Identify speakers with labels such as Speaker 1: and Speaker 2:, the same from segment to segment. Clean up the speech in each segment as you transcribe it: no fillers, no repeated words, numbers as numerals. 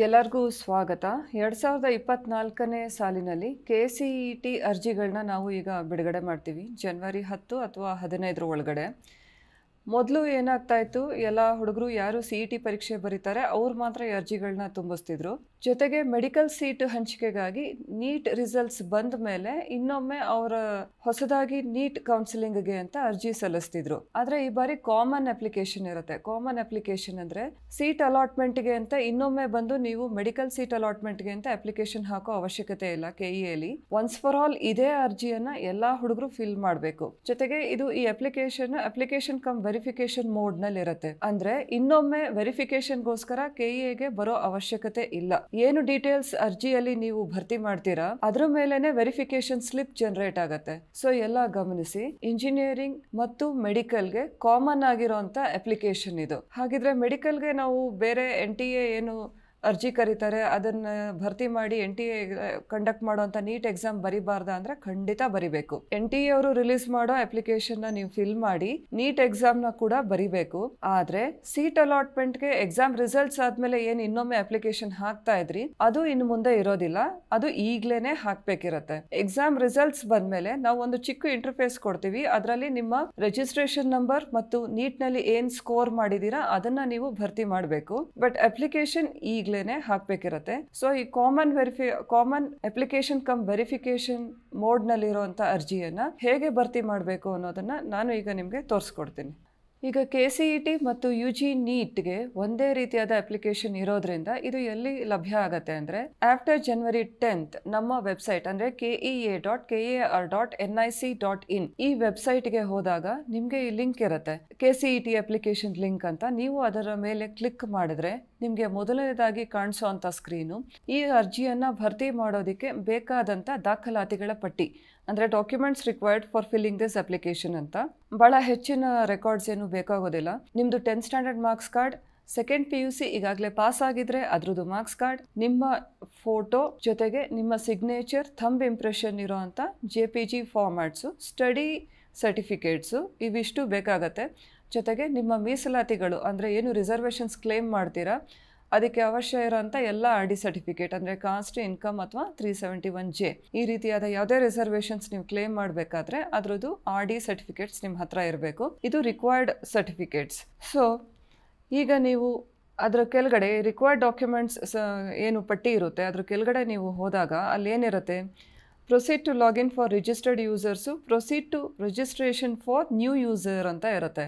Speaker 1: ಎಲ್ಲರಿಗೂ ಸ್ವಾಗತ. 2024ನೇ ಸಾಲಿನಲ್ಲಿ KCET ಅರ್ಜಿಗಳನ್ನ ನಾವು ಈಗ ಬಿಡುಗಡೆ ಮಾಡ್ತೀವಿ ಜನವರಿ 10 ಅಥವಾ 15 ಒಳಗಡೆ. ಮೊದಲು ಏನಾಗ್ತಾ ಇತ್ತು, ಎಲ್ಲ ಹುಡುಗರು ಯಾರು CET ಪರೀಕ್ಷೆ ಬರೀತಾರೆ ಅವ್ರು ಮಾತ್ರ ಈ ಅರ್ಜಿಗಳನ್ನ ತುಂಬಿಸ್ತಿದ್ರು. ಜೊತೆಗೆ ಮೆಡಿಕಲ್ ಸೀಟ್ ಹಂಚಿಕೆಗಾಗಿ ನೀಟ್ ರಿಸಲ್ಟ್ಸ್ ಬಂದ ಮೇಲೆ ಇನ್ನೊಮ್ಮೆ ಅವರ ಹೊಸದಾಗಿ ನೀಟ್ ಕೌನ್ಸಿಲಿಂಗ್ಗೆ ಅಂತ ಅರ್ಜಿ ಸಲ್ಲಿಸ್ತಿದ್ರು. ಆದರೆ ಈ ಬಾರಿ ಕಾಮನ್ ಅಪ್ಲಿಕೇಶನ್ ಇರುತ್ತೆ. ಕಾಮನ್ ಅಪ್ಲಿಕೇಶನ್ ಅಂದರೆ ಸೀಟ್ ಅಲಾಟ್ಮೆಂಟ್ಗೆ ಅಂತ ಇನ್ನೊಮ್ಮೆ ಬಂದು ನೀವು ಮೆಡಿಕಲ್ ಸೀಟ್ ಅಲಾಟ್ಮೆಂಟ್ಗೆ ಅಂತ ಅಪ್ಲಿಕೇಶನ್ ಹಾಕೋ ಅವಶ್ಯಕತೆ ಇಲ್ಲ. KEAಲಿ ಒನ್ಸ್ ಫಾರ್ ಆಲ್ ಇದೇ ಅರ್ಜಿಯನ್ನ ಎಲ್ಲಾ ಹುಡುಗರು ಫಿಲ್ ಮಾಡಬೇಕು. ಜೊತೆಗೆ ಇದು ಈ ಅಪ್ಲಿಕೇಶನ್ ಕಮ್ ವೆರಿಫಿಕೇಶನ್ ಮೋಡ್ ನಲ್ಲಿ ಇರುತ್ತೆ. ಅಂದ್ರೆ ಇನ್ನೊಮ್ಮೆ ವೆರಿಫಿಕೇಶನ್ಗೋಸ್ಕರ KEAಗೆ ಬರೋ ಅವಶ್ಯಕತೆ ಇಲ್ಲ. ಏನು ಡೀಟೇಲ್ಸ್ ಅರ್ಜಿಯಲ್ಲಿ ನೀವು ಭರ್ತಿ ಮಾಡ್ತೀರಾ ಅದ್ರ ಮೇಲೆನೆ ವೆರಿಫಿಕೇಶನ್ ಸ್ಲಿಪ್ ಜನರೇಟ್ ಆಗುತ್ತೆ. ಸೊ ಎಲ್ಲ ಗಮನಿಸಿ, ಇಂಜಿನಿಯರಿಂಗ್ ಮತ್ತು ಮೆಡಿಕಲ್ಗೆ ಕಾಮನ್ ಆಗಿರೋಂಥ ಅಪ್ಲಿಕೇಶನ್ ಇದು. ಹಾಗಿದ್ರೆ ಮೆಡಿಕಲ್ಗೆ ನಾವು ಬೇರೆ NTA ಏನು ಅರ್ಜಿ ಕರೀತಾರೆ ಅದನ್ನ ಭರ್ತಿ ಮಾಡಿ NTA ಕಂಡಕ್ಟ್ ಮಾಡುವಂತ ನೀಟ್ ಎಕ್ಸಾಮ್ ಬರಿಬಾರ್ದ ಅಂದ್ರೆ ಖಂಡಿತ ಬರಿಬೇಕು. NTA ಅವರು ರಿಲೀಸ್ ಮಾಡೋ ಅಪ್ಲಿಕೇಶನ್ ನ ನೀವು ಫಿಲ್ ಮಾಡಿ ನೀಟ್ ಎಕ್ಸಾಮ್ ನ ಕೂಡ ಬರಿಬೇಕು. ಆದ್ರೆ ಸೀಟ್ ಅಲಾಟ್ಮೆಂಟ್ಗೆ ಎಕ್ಸಾಮ್ ರಿಸಲ್ಟ್ಸ್ ಆದ್ಮೇಲೆ ಏನ್ ಇನ್ನೊಮ್ಮೆ ಅಪ್ಲಿಕೇಶನ್ ಹಾಕ್ತಾ ಇದ್ರಿ ಅದು ಇನ್ನು ಮುಂದೆ ಇರೋದಿಲ್ಲ, ಅದು ಈಗ್ಲೇನೆ ಹಾಕ್ಬೇಕಿರತ್ತೆ. ಎಕ್ಸಾಮ್ ರಿಸಲ್ಟ್ಸ್ ಬಂದ್ಮೇಲೆ ನಾವು ಒಂದು ಚಿಕ್ಕ ಇಂಟರ್ಫೇಸ್ ಕೊಡ್ತೀವಿ. ಅದರಲ್ಲಿ ನಿಮ್ಮ ರಿಜಿಸ್ಟ್ರೇಷನ್ ನಂಬರ್ ಮತ್ತು ನೀಟ್ ನಲ್ಲಿ ಏನ್ ಸ್ಕೋರ್ ಮಾಡಿದೀರಾ ಅದನ್ನ ನೀವು ಭರ್ತಿ ಮಾಡಬೇಕು. ಬಟ್ ಅಪ್ಲಿಕೇಶನ್ ಈಗ್ಲೇನೆ ಹಾಕ್ಬೇಕಿರತ್ತೆ. ಸೊ ಈ common application cum verification mode ನಲ್ಲಿ ಇರುವಂತ ಅರ್ಜಿಯನ್ನ ಹೇಗೆ ಭರ್ತಿ ಮಾಡಬೇಕು ಅನ್ನೋದನ್ನ ನಾನು ಈಗ ನಿಮ್ಗೆ ತೋರಿಸ್ಕೊಡ್ತೀನಿ. ಈಗ KCET ಮತ್ತು UG ನೀಟ್ಗೆ ಒಂದೇ ರೀತಿಯಾದ ಅಪ್ಲಿಕೇಶನ್ ಇರೋದ್ರಿಂದ ಇದು ಎಲ್ಲಿ ಲಭ್ಯ ಆಗತ್ತೆ ಅಂದ್ರೆ ಆಫ್ಟರ್ ಜನವರಿ 10th ನಮ್ಮ ವೆಬ್ಸೈಟ್ ಅಂದ್ರೆ kea.kar.nic.in ಈ ವೆಬ್ಸೈಟ್ಗೆ ಹೋದಾಗ ನಿಮ್ಗೆ ಈ ಲಿಂಕ್ ಇರುತ್ತೆ, KCET ಅಪ್ಲಿಕೇಶನ್ ಲಿಂಕ್ ಅಂತ. ನೀವು ಅದರ ಮೇಲೆ ಕ್ಲಿಕ್ ಮಾಡಿದ್ರೆ ನಿಮ್ಗೆ ಮೊದಲನೇದಾಗಿ ಕಾಣಿಸೋ ಅಂತ ಸ್ಕ್ರೀನು ಈ ಅರ್ಜಿಯನ್ನ ಭರ್ತಿ ಮಾಡೋದಕ್ಕೆ ಬೇಕಾದಂತ ದಾಖಲಾತಿಗಳ ಪಟ್ಟಿ ಅಂದ್ರೆ documents required for filling this application ಅಂತ. ಬಹಳ ಹೆಚ್ಚಿನ ರೆಕಾರ್ಡ್ಸ್ ಏನು ಬೇಕಾಗೋದಿಲ್ಲ. ನಿಮ್ದು 10th standard marks card, second PUC ಈಗಾಗಲೇ ಪಾಸ್ ಆಗಿದ್ರೆ ಅದ್ರದ್ದು ಮಾರ್ಕ್ಸ್ ಕಾರ್ಡ್, ನಿಮ್ಮ ಫೋಟೋ ಜೊತೆಗೆ ನಿಮ್ಮ ಸಿಗ್ನೇಚರ್, ಥಂಬ್ ಇಂಪ್ರೆಷನ್ ಇರೋಂಥ JPG ಫಾರ್ಮ್ಯಾಟ್ಸು, ಸ್ಟಡಿ ಸರ್ಟಿಫಿಕೇಟ್ಸು ಇವಿಷ್ಟು ಬೇಕಾಗತ್ತೆ. ಜೊತೆಗೆ ನಿಮ್ಮ ಮೀಸಲಾತಿಗಳು ಅಂದರೆ ಏನು ರಿಸರ್ವೇಷನ್ಸ್ ಕ್ಲೇಮ್ ಮಾಡ್ತೀರಾ ಅದಕ್ಕೆ ಅವಶ್ಯ ಇರೋಂಥ ಎಲ್ಲ RD ಸರ್ಟಿಫಿಕೇಟ್ ಅಂದರೆ ಕಾಸ್ಟ್, ಇನ್ಕಮ್ ಅಥವಾ 371J ಈ ರೀತಿಯಾದ ಯಾವುದೇ ರಿಸರ್ವೇಷನ್ಸ್ ನೀವು ಕ್ಲೇಮ್ ಮಾಡಬೇಕಾದ್ರೆ ಅದರದ್ದು RD ಸರ್ಟಿಫಿಕೇಟ್ಸ್ ನಿಮ್ಮ ಹತ್ರ ಇರಬೇಕು. ಇದು ರಿಕ್ವೈರ್ಡ್ ಸರ್ಟಿಫಿಕೇಟ್ಸ್. ಸೊ ಈಗ ನೀವು ಅದರ ಕೆಳಗಡೆ ರಿಕ್ವೈರ್ಡ್ ಡಾಕ್ಯುಮೆಂಟ್ಸ್ ಏನು ಪಟ್ಟಿ ಇರುತ್ತೆ ಅದ್ರ ಕೆಳಗಡೆ ನೀವು ಹೋದಾಗ ಅಲ್ಲಿ ಏನಿರುತ್ತೆ, proceed to login for registered users, proceed to registration for new user ಅಂತ ಇರುತ್ತೆ.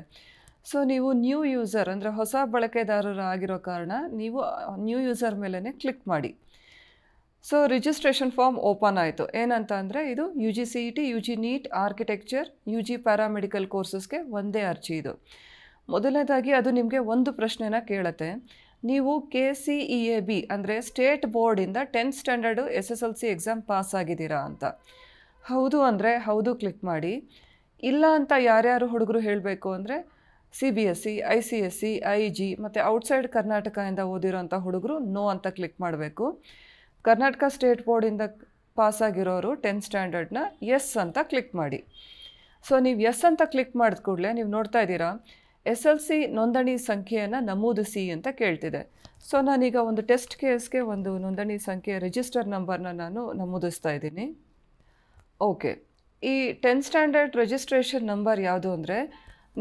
Speaker 1: ಸೊ ನೀವು ನ್ಯೂ ಯೂಸರ್ ಅಂದರೆ ಹೊಸ ಬಳಕೆದಾರರು ಆಗಿರೋ ಕಾರಣ ನೀವು ನ್ಯೂ ಯೂಸರ್ ಮೇಲೇ ಕ್ಲಿಕ್ ಮಾಡಿ. ಸೊ ರಿಜಿಸ್ಟ್ರೇಷನ್ ಫಾರ್ಮ್ ಓಪನ್ ಆಯಿತು. ಏನಂತ ಅಂದರೆ ಇದು UG CET, UG NEET, architecture, UG paramedical ಕೋರ್ಸಸ್ಗೆ ಒಂದೇ ಅರ್ಜಿ ಇದು. ಮೊದಲನೇದಾಗಿ ಅದು ನಿಮಗೆ ಒಂದು ಪ್ರಶ್ನೆನ ಕೇಳುತ್ತೆ, ನೀವು KCEAB ಅಂದರೆ ಸ್ಟೇಟ್ ಬೋರ್ಡಿಂದ 10th standard SSLC exam pass ಆಗಿದ್ದೀರಾ ಅಂತ. ಹೌದು ಅಂದರೆ ಹೌದು ಕ್ಲಿಕ್ ಮಾಡಿ. ಇಲ್ಲ ಅಂತ ಯಾರ್ಯಾರು ಹುಡುಗರು ಹೇಳಬೇಕು ಅಂದರೆ CBSE, ICSE, IG ಮತ್ತು ಔಟ್ಸೈಡ್ ಕರ್ನಾಟಕದಿಂದ ಓದಿರೋಂಥ ಹುಡುಗರು ನೋ ಅಂತ ಕ್ಲಿಕ್ ಮಾಡಬೇಕು. ಕರ್ನಾಟಕ ಸ್ಟೇಟ್ ಬೋರ್ಡಿಂದ ಪಾಸ್ ಆಗಿರೋರು 10th ಸ್ಟ್ಯಾಂಡರ್ಡ್ನ ಎಸ್ ಅಂತ ಕ್ಲಿಕ್ ಮಾಡಿ. ಸೊ ನೀವು ಎಸ್ ಅಂತ ಕ್ಲಿಕ್ ಮಾಡಿದ ಕೂಡಲೇ ನೀವು ನೋಡ್ತಾ ಇದ್ದೀರಾ SLC ನೋಂದಣಿ ಸಂಖ್ಯೆಯನ್ನು ನಮೂದಿಸಿ ಅಂತ ಕೇಳ್ತಿದೆ. ಸೊ ನಾನೀಗ ಒಂದು ಟೆಸ್ಟ್ ಕೇಸ್ಗೆ ಒಂದು ನೋಂದಣಿ ಸಂಖ್ಯೆ ರಿಜಿಸ್ಟರ್ ನಂಬರ್ನ ನಾನು ನಮೂದಿಸ್ತಾ ಇದ್ದೀನಿ. ಓಕೆ, ಈ 10th ಸ್ಟ್ಯಾಂಡರ್ಡ್ ರಿಜಿಸ್ಟ್ರೇಷನ್ ನಂಬರ್ ಯಾವುದು ಅಂದರೆ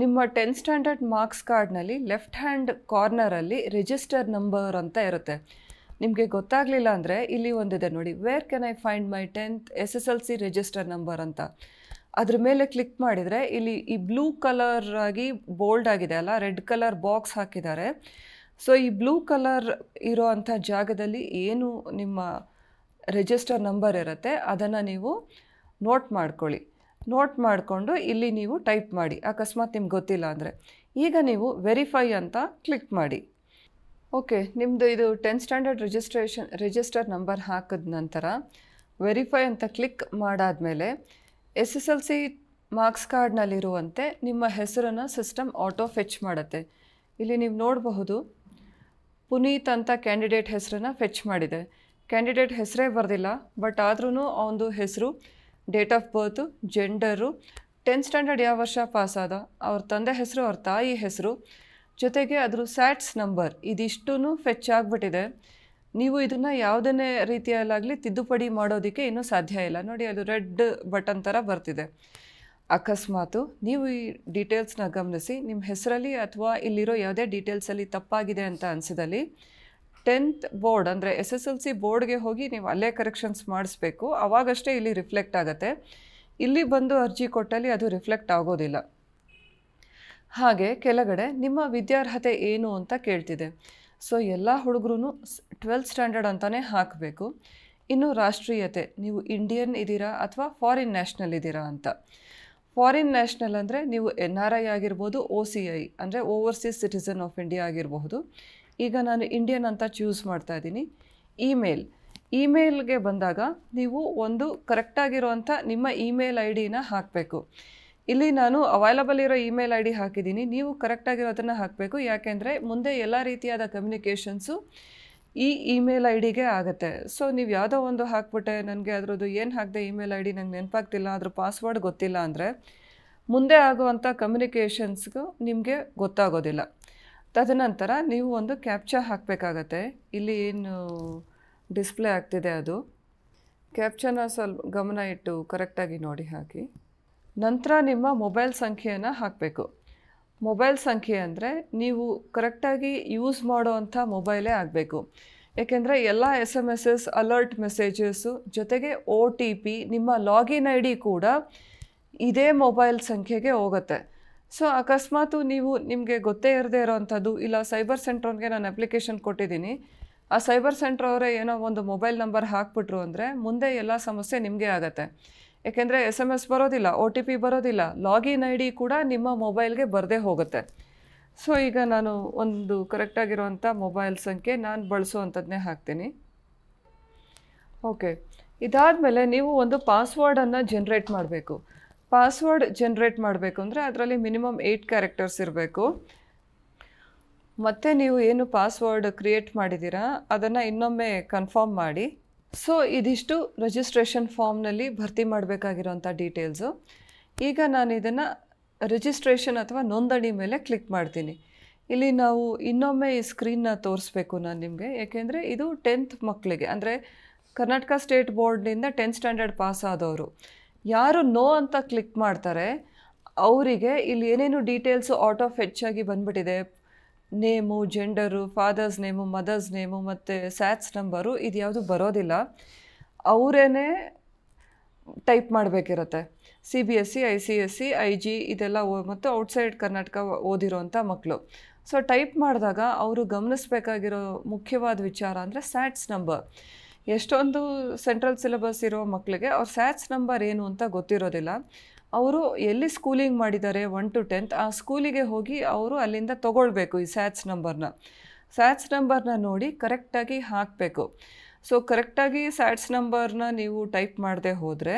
Speaker 1: ನಿಮ್ಮ 10th ಸ್ಟ್ಯಾಂಡರ್ಡ್ ಮಾರ್ಕ್ಸ್ ಕಾರ್ಡ್ನಲ್ಲಿ ಲೆಫ್ಟ್ ಹ್ಯಾಂಡ್ ಕಾರ್ನರಲ್ಲಿ ರಿಜಿಸ್ಟರ್ ನಂಬರ್ ಅಂತ ಇರುತ್ತೆ. ನಿಮಗೆ ಗೊತ್ತಾಗಲಿಲ್ಲ ಅಂದರೆ ಇಲ್ಲಿ ಒಂದಿದೆ ನೋಡಿ, where can I find my 10th SSLC register number ಅಂತ. ಅದ್ರ ಮೇಲೆ ಕ್ಲಿಕ್ ಮಾಡಿದರೆ ಇಲ್ಲಿ ಈ ಬ್ಲೂ ಕಲರ್ ಆಗಿ ಬೋಲ್ಡ್ ಆಗಿದೆ ಅಲ್ಲ, ರೆಡ್ ಕಲರ್ ಬಾಕ್ಸ್ ಹಾಕಿದ್ದಾರೆ. ಸೊ ಈ ಬ್ಲೂ ಕಲರ್ ಇರೋ ಅಂಥ ಜಾಗದಲ್ಲಿ ಏನು ನಿಮ್ಮ ರಿಜಿಸ್ಟರ್ ನಂಬರ್ ಇರುತ್ತೆ ಅದನ್ನು ನೀವು ನೋಟ್ ಮಾಡ್ಕೊಳ್ಳಿ. ನೋಟ್ ಮಾಡಿಕೊಂಡು ಇಲ್ಲಿ ನೀವು ಟೈಪ್ ಮಾಡಿ, ಅಕಸ್ಮಾತ್ ನಿಮ್ಗೆ ಗೊತ್ತಿಲ್ಲ ಅಂದರೆ. ಈಗ ನೀವು ವೆರಿಫೈ ಅಂತ ಕ್ಲಿಕ್ ಮಾಡಿ. ಓಕೆ, ನಿಮ್ಮದು ಇದು 10th ಸ್ಟ್ಯಾಂಡರ್ಡ್ ರಿಜಿಸ್ಟರ್ ನಂಬರ್ ಹಾಕಿದ ನಂತರ ವೆರಿಫೈ ಅಂತ ಕ್ಲಿಕ್ ಮಾಡಾದಮೇಲೆ SSLC ಮಾರ್ಕ್ಸ್ ಕಾರ್ಡ್ನಲ್ಲಿರುವಂತೆ ನಿಮ್ಮ ಹೆಸರನ್ನು ಸಿಸ್ಟಮ್ ಆಟೋ ಫೆಚ್ ಮಾಡುತ್ತೆ. ಇಲ್ಲಿ ನೀವು ನೋಡಬಹುದು ಪುನೀತ್ ಅಂತ ಕ್ಯಾಂಡಿಡೇಟ್ ಹೆಸರನ್ನು ಫೆಚ್ ಮಾಡಿದೆ. ಕ್ಯಾಂಡಿಡೇಟ್ ಹೆಸರೇ ಬರೆದಿಲ್ಲ, ಬಟ್ ಆದ್ರೂ ಅವನದು ಹೆಸರು, date of birth, gender, 10th standard ಯಾವ ವರ್ಷ ಪಾಸಾದ, ಅವ್ರ ತಂದೆ ಹೆಸರು, ಅವ್ರ ತಾಯಿ ಹೆಸರು, ಜೊತೆಗೆ ಅದ್ರ ಸ್ಯಾಟ್ಸ್ ನಂಬರ್ ಇದಿಷ್ಟೂ ಫೆಚ್ ಆಗಿಬಿಟ್ಟಿದೆ. ನೀವು ಇದನ್ನು ಯಾವುದನ್ನೇ ರೀತಿಯಲ್ಲಾಗಲಿ ತಿದ್ದುಪಡಿ ಮಾಡೋದಕ್ಕೆ ಇನ್ನೂ ಸಾಧ್ಯ ಇಲ್ಲ. ನೋಡಿ, ಅದು ರೆಡ್ ಬಟನ್ ಥರ ಬರ್ತಿದೆ. ಅಕಸ್ಮಾತು ನೀವು ಈ ಡೀಟೇಲ್ಸ್ನ ಗಮನಿಸಿ ನಿಮ್ಮ ಹೆಸರಲ್ಲಿ ಅಥವಾ ಇಲ್ಲಿರೋ ಯಾವುದೇ ಡೀಟೇಲ್ಸಲ್ಲಿ ತಪ್ಪಾಗಿದೆ ಅಂತ ಅನಿಸಿದಲ್ಲಿ 10th ಬೋರ್ಡ್ ಅಂದರೆ SSLC ಬೋರ್ಡ್ಗೆ ಹೋಗಿ ನೀವು ಅಲ್ಲೇ ಕರೆಕ್ಷನ್ಸ್ ಮಾಡಿಸ್ಬೇಕು. ಆವಾಗಷ್ಟೇ ಇಲ್ಲಿ ರಿಫ್ಲೆಕ್ಟ್ ಆಗುತ್ತೆ. ಇಲ್ಲಿ ಬಂದು ಅರ್ಜಿ ಕೊಟ್ಟಲ್ಲಿ ಅದು ರಿಫ್ಲೆಕ್ಟ್ ಆಗೋದಿಲ್ಲ. ಹಾಗೆ ಕೆಳಗಡೆ ನಿಮ್ಮ ವಿದ್ಯಾರ್ಹತೆ ಏನು ಅಂತ ಕೇಳ್ತಿದೆ. ಸೊ ಎಲ್ಲ ಹುಡುಗರು 12th ಸ್ಟ್ಯಾಂಡರ್ಡ್ ಅಂತಲೇ ಹಾಕಬೇಕು. ಇನ್ನು ರಾಷ್ಟ್ರೀಯತೆ, ನೀವು ಇಂಡಿಯನ್ ಇದ್ದೀರಾ ಅಥವಾ ಫಾರಿನ್ ನ್ಯಾಷನಲ್ ಇದ್ದೀರಾ ಅಂತ. ಫಾರಿನ್ ನ್ಯಾಷನಲ್ ಅಂದರೆ ನೀವು NRI ಆಗಿರ್ಬೋದು, OCI ಅಂದರೆ ಓವರ್ಸೀಸ್ ಸಿಟಿಸನ್ ಆಫ್ ಇಂಡಿಯಾ ಆಗಿರಬಹುದು. ಈಗ ನಾನು ಇಂಡಿಯನ್ ಅಂತ ಚೂಸ್ ಮಾಡ್ತಾ ಇದ್ದೀನಿ. ಇಮೇಲ್ಗೆ ಬಂದಾಗ ನೀವು ಒಂದು ಕರೆಕ್ಟಾಗಿರೋವಂಥ ನಿಮ್ಮ ಇಮೇಲ್ ID-ನ ಹಾಕಬೇಕು. ಇಲ್ಲಿ ನಾನು ಅವೈಲಬಲ್ ಇರೋ ಇಮೇಲ್ ID ಹಾಕಿದ್ದೀನಿ, ನೀವು ಕರೆಕ್ಟಾಗಿರೋದನ್ನು ಹಾಕಬೇಕು. ಯಾಕೆಂದರೆ ಮುಂದೆ ಎಲ್ಲ ರೀತಿಯಾದ ಕಮ್ಯುನಿಕೇಷನ್ಸು ಈ ಇಮೇಲ್ ID-ಗೆ ಆಗುತ್ತೆ. ಸೊ ನೀವು ಯಾವುದೋ ಒಂದು ಹಾಕ್ಬಿಟ್ಟೆ, ನನಗೆ ಅದರದ್ದು ಏನು ಹಾಕಿದೆ ಇಮೇಲ್ ID ನಂಗೆ ನೆನಪಾಗ್ತಿಲ್ಲ, ಅದ್ರ ಪಾಸ್ವರ್ಡ್ ಗೊತ್ತಿಲ್ಲ ಅಂದರೆ ಮುಂದೆ ಆಗುವಂಥ ಕಮ್ಯುನಿಕೇಷನ್ಸ್ಗೂ ನಿಮಗೆ ಗೊತ್ತಾಗೋದಿಲ್ಲ. ತದನಂತರ ನೀವು ಒಂದು ಕ್ಯಾಪ್ಚಾ ಹಾಕಬೇಕಾಗತ್ತೆ. ಇಲ್ಲಿ ಏನು ಡಿಸ್ಪ್ಲೇ ಆಗ್ತಿದೆ ಅದು ಕ್ಯಾಪ್ಚಾನ ಸ್ವಲ್ಪ ಗಮನ ಇಟ್ಟು ಕರೆಕ್ಟಾಗಿ ನೋಡಿ ಹಾಕಿ. ನಂತರ ನಿಮ್ಮ ಮೊಬೈಲ್ ಸಂಖ್ಯೆಯನ್ನು ಹಾಕಬೇಕು. ಮೊಬೈಲ್ ಸಂಖ್ಯೆ ಅಂದರೆ ನೀವು ಕರೆಕ್ಟಾಗಿ ಯೂಸ್ ಮಾಡೋವಂಥ ಮೊಬೈಲೇ ಆಗಬೇಕು. ಏಕೆಂದರೆ ಎಲ್ಲ SMS ಅಲರ್ಟ್ ಮೆಸೇಜಸ್ಸು ಜೊತೆಗೆ OTP ನಿಮ್ಮ ಲಾಗಿನ್ ID ಕೂಡ ಇದೇ ಮೊಬೈಲ್ ಸಂಖ್ಯೆಗೆ ಹೋಗುತ್ತೆ. ಸೊ ಅಕಸ್ಮಾತು ನೀವು ನಿಮಗೆ ಗೊತ್ತೇ ಇರದೇ ಇರೋವಂಥದ್ದು, ಇಲ್ಲ ಸೈಬರ್ ಸೆಂಟ್ರವ್ರಿಗೆ ನಾನು ಅಪ್ಲಿಕೇಶನ್ ಕೊಟ್ಟಿದ್ದೀನಿ, ಆ ಸೈಬರ್ ಸೆಂಟ್ರ್ ಅವರೇ ಏನೋ ಒಂದು ಮೊಬೈಲ್ ನಂಬರ್ ಹಾಕ್ಬಿಟ್ರು ಅಂದರೆ ಮುಂದೆ ಎಲ್ಲ ಸಮಸ್ಯೆ ನಿಮಗೆ ಆಗುತ್ತೆ. ಏಕೆಂದರೆ SMS ಬರೋದಿಲ್ಲ, OTP ಬರೋದಿಲ್ಲ, ಲಾಗಿನ್ ID ಕೂಡ ನಿಮ್ಮ ಮೊಬೈಲ್ಗೆ ಬರದೇ ಹೋಗುತ್ತೆ. ಸೊ ಈಗ ನಾನು ಒಂದು ಕರೆಕ್ಟಾಗಿರುವಂಥ ಮೊಬೈಲ್ ಸಂಖ್ಯೆ ನಾನು ಬಳಸುವಂಥದ್ದನ್ನೇ ಹಾಕ್ತೀನಿ. ಓಕೆ, ಇದಾದಮೇಲೆ ನೀವು ಒಂದು ಪಾಸ್ವರ್ಡನ್ನು ಜನ್ರೇಟ್ ಮಾಡಬೇಕು. ಪಾಸ್ವರ್ಡ್ ಜನ್ರೇಟ್ ಮಾಡಬೇಕು ಅಂದರೆ ಅದರಲ್ಲಿ ಮಿನಿಮಮ್ 8 ಕ್ಯಾರೆಕ್ಟರ್ಸ್ ಇರಬೇಕು. ಮತ್ತು ನೀವು ಏನು ಪಾಸ್ವರ್ಡ್ ಕ್ರಿಯೇಟ್ ಮಾಡಿದ್ದೀರಾ ಅದನ್ನು ಇನ್ನೊಮ್ಮೆ ಕನ್ಫರ್ಮ್ ಮಾಡಿ. ಸೊ ಇದಿಷ್ಟು ರಿಜಿಸ್ಟ್ರೇಷನ್ ಫಾರ್ಮ್ನಲ್ಲಿ ಭರ್ತಿ ಮಾಡಬೇಕಾಗಿರೋಂಥ ಡೀಟೇಲ್ಸು. ಈಗ ನಾನು ಇದನ್ನು ರಿಜಿಸ್ಟ್ರೇಷನ್ ಅಥವಾ ನೋಂದಣಿ ಮೇಲೆ ಕ್ಲಿಕ್ ಮಾಡ್ತೀನಿ. ಇಲ್ಲಿ ನಾವು ಇನ್ನೊಮ್ಮೆ ಈ ಸ್ಕ್ರೀನ್ನ ತೋರಿಸ್ಬೇಕು ನಾನು ನಿಮಗೆ, ಏಕೆಂದರೆ ಇದು 10th ಮಕ್ಕಳಿಗೆ, ಅಂದರೆ ಕರ್ನಾಟಕ ಸ್ಟೇಟ್ ಬೋರ್ಡ್ನಿಂದ 10th ಸ್ಟ್ಯಾಂಡರ್ಡ್ ಪಾಸ್ ಆದವರು. ಯಾರು ನೋ ಅಂತ ಕ್ಲಿಕ್ ಮಾಡ್ತಾರೆ ಅವರಿಗೆ ಇಲ್ಲಿ ಏನೇನು ಡೀಟೇಲ್ಸು ಔಟ್ ಆಫ್ ಹೆಚ್ಚಾಗಿ ಬಂದ್ಬಿಟ್ಟಿದೆ. Name, gender, father's name, mother's name ಮತ್ತು ಸ್ಯಾಟ್ಸ್ ನಂಬರು ಇದು ಯಾವುದು ಬರೋದಿಲ್ಲ. ಅವರೇ ಟೈಪ್ ಮಾಡಬೇಕಿರುತ್ತೆ. CBSE, ICSE, IG ಇದೆಲ್ಲ ಮತ್ತು ಔಟ್ಸೈಡ್ ಕರ್ನಾಟಕ ಓದಿರೋಂಥ ಮಕ್ಕಳು. ಸೊ ಟೈಪ್ ಮಾಡಿದಾಗ ಅವರು ಗಮನಿಸಬೇಕಾಗಿರೋ ಮುಖ್ಯವಾದ ವಿಚಾರ ಅಂದರೆ ಸ್ಯಾಟ್ಸ್ ನಂಬರ್. ಎಷ್ಟೊಂದು ಸೆಂಟ್ರಲ್ ಸಿಲೆಬಸ್ ಇರೋ ಮಕ್ಕಳಿಗೆ ಅವ್ರ ಸ್ಯಾಟ್ಸ್ ನಂಬರ್ ಏನು ಅಂತ ಗೊತ್ತಿರೋದಿಲ್ಲ. ಅವರು ಎಲ್ಲಿ ಸ್ಕೂಲಿಂಗ್ ಮಾಡಿದ್ದಾರೆ 1 to 10th ಆ ಸ್ಕೂಲಿಗೆ ಹೋಗಿ ಅವರು ಅಲ್ಲಿಂದ ತೊಗೊಳ್ಬೇಕು ಈ ಸ್ಯಾಟ್ಸ್ ನಂಬರ್ನ ನೋಡಿ ಕರೆಕ್ಟಾಗಿ ಹಾಕಬೇಕು. ಸೊ ಕರೆಕ್ಟಾಗಿ ಸ್ಯಾಟ್ಸ್ ನಂಬರ್ನ ನೀವು ಟೈಪ್ ಮಾಡದೆ ಹೋದರೆ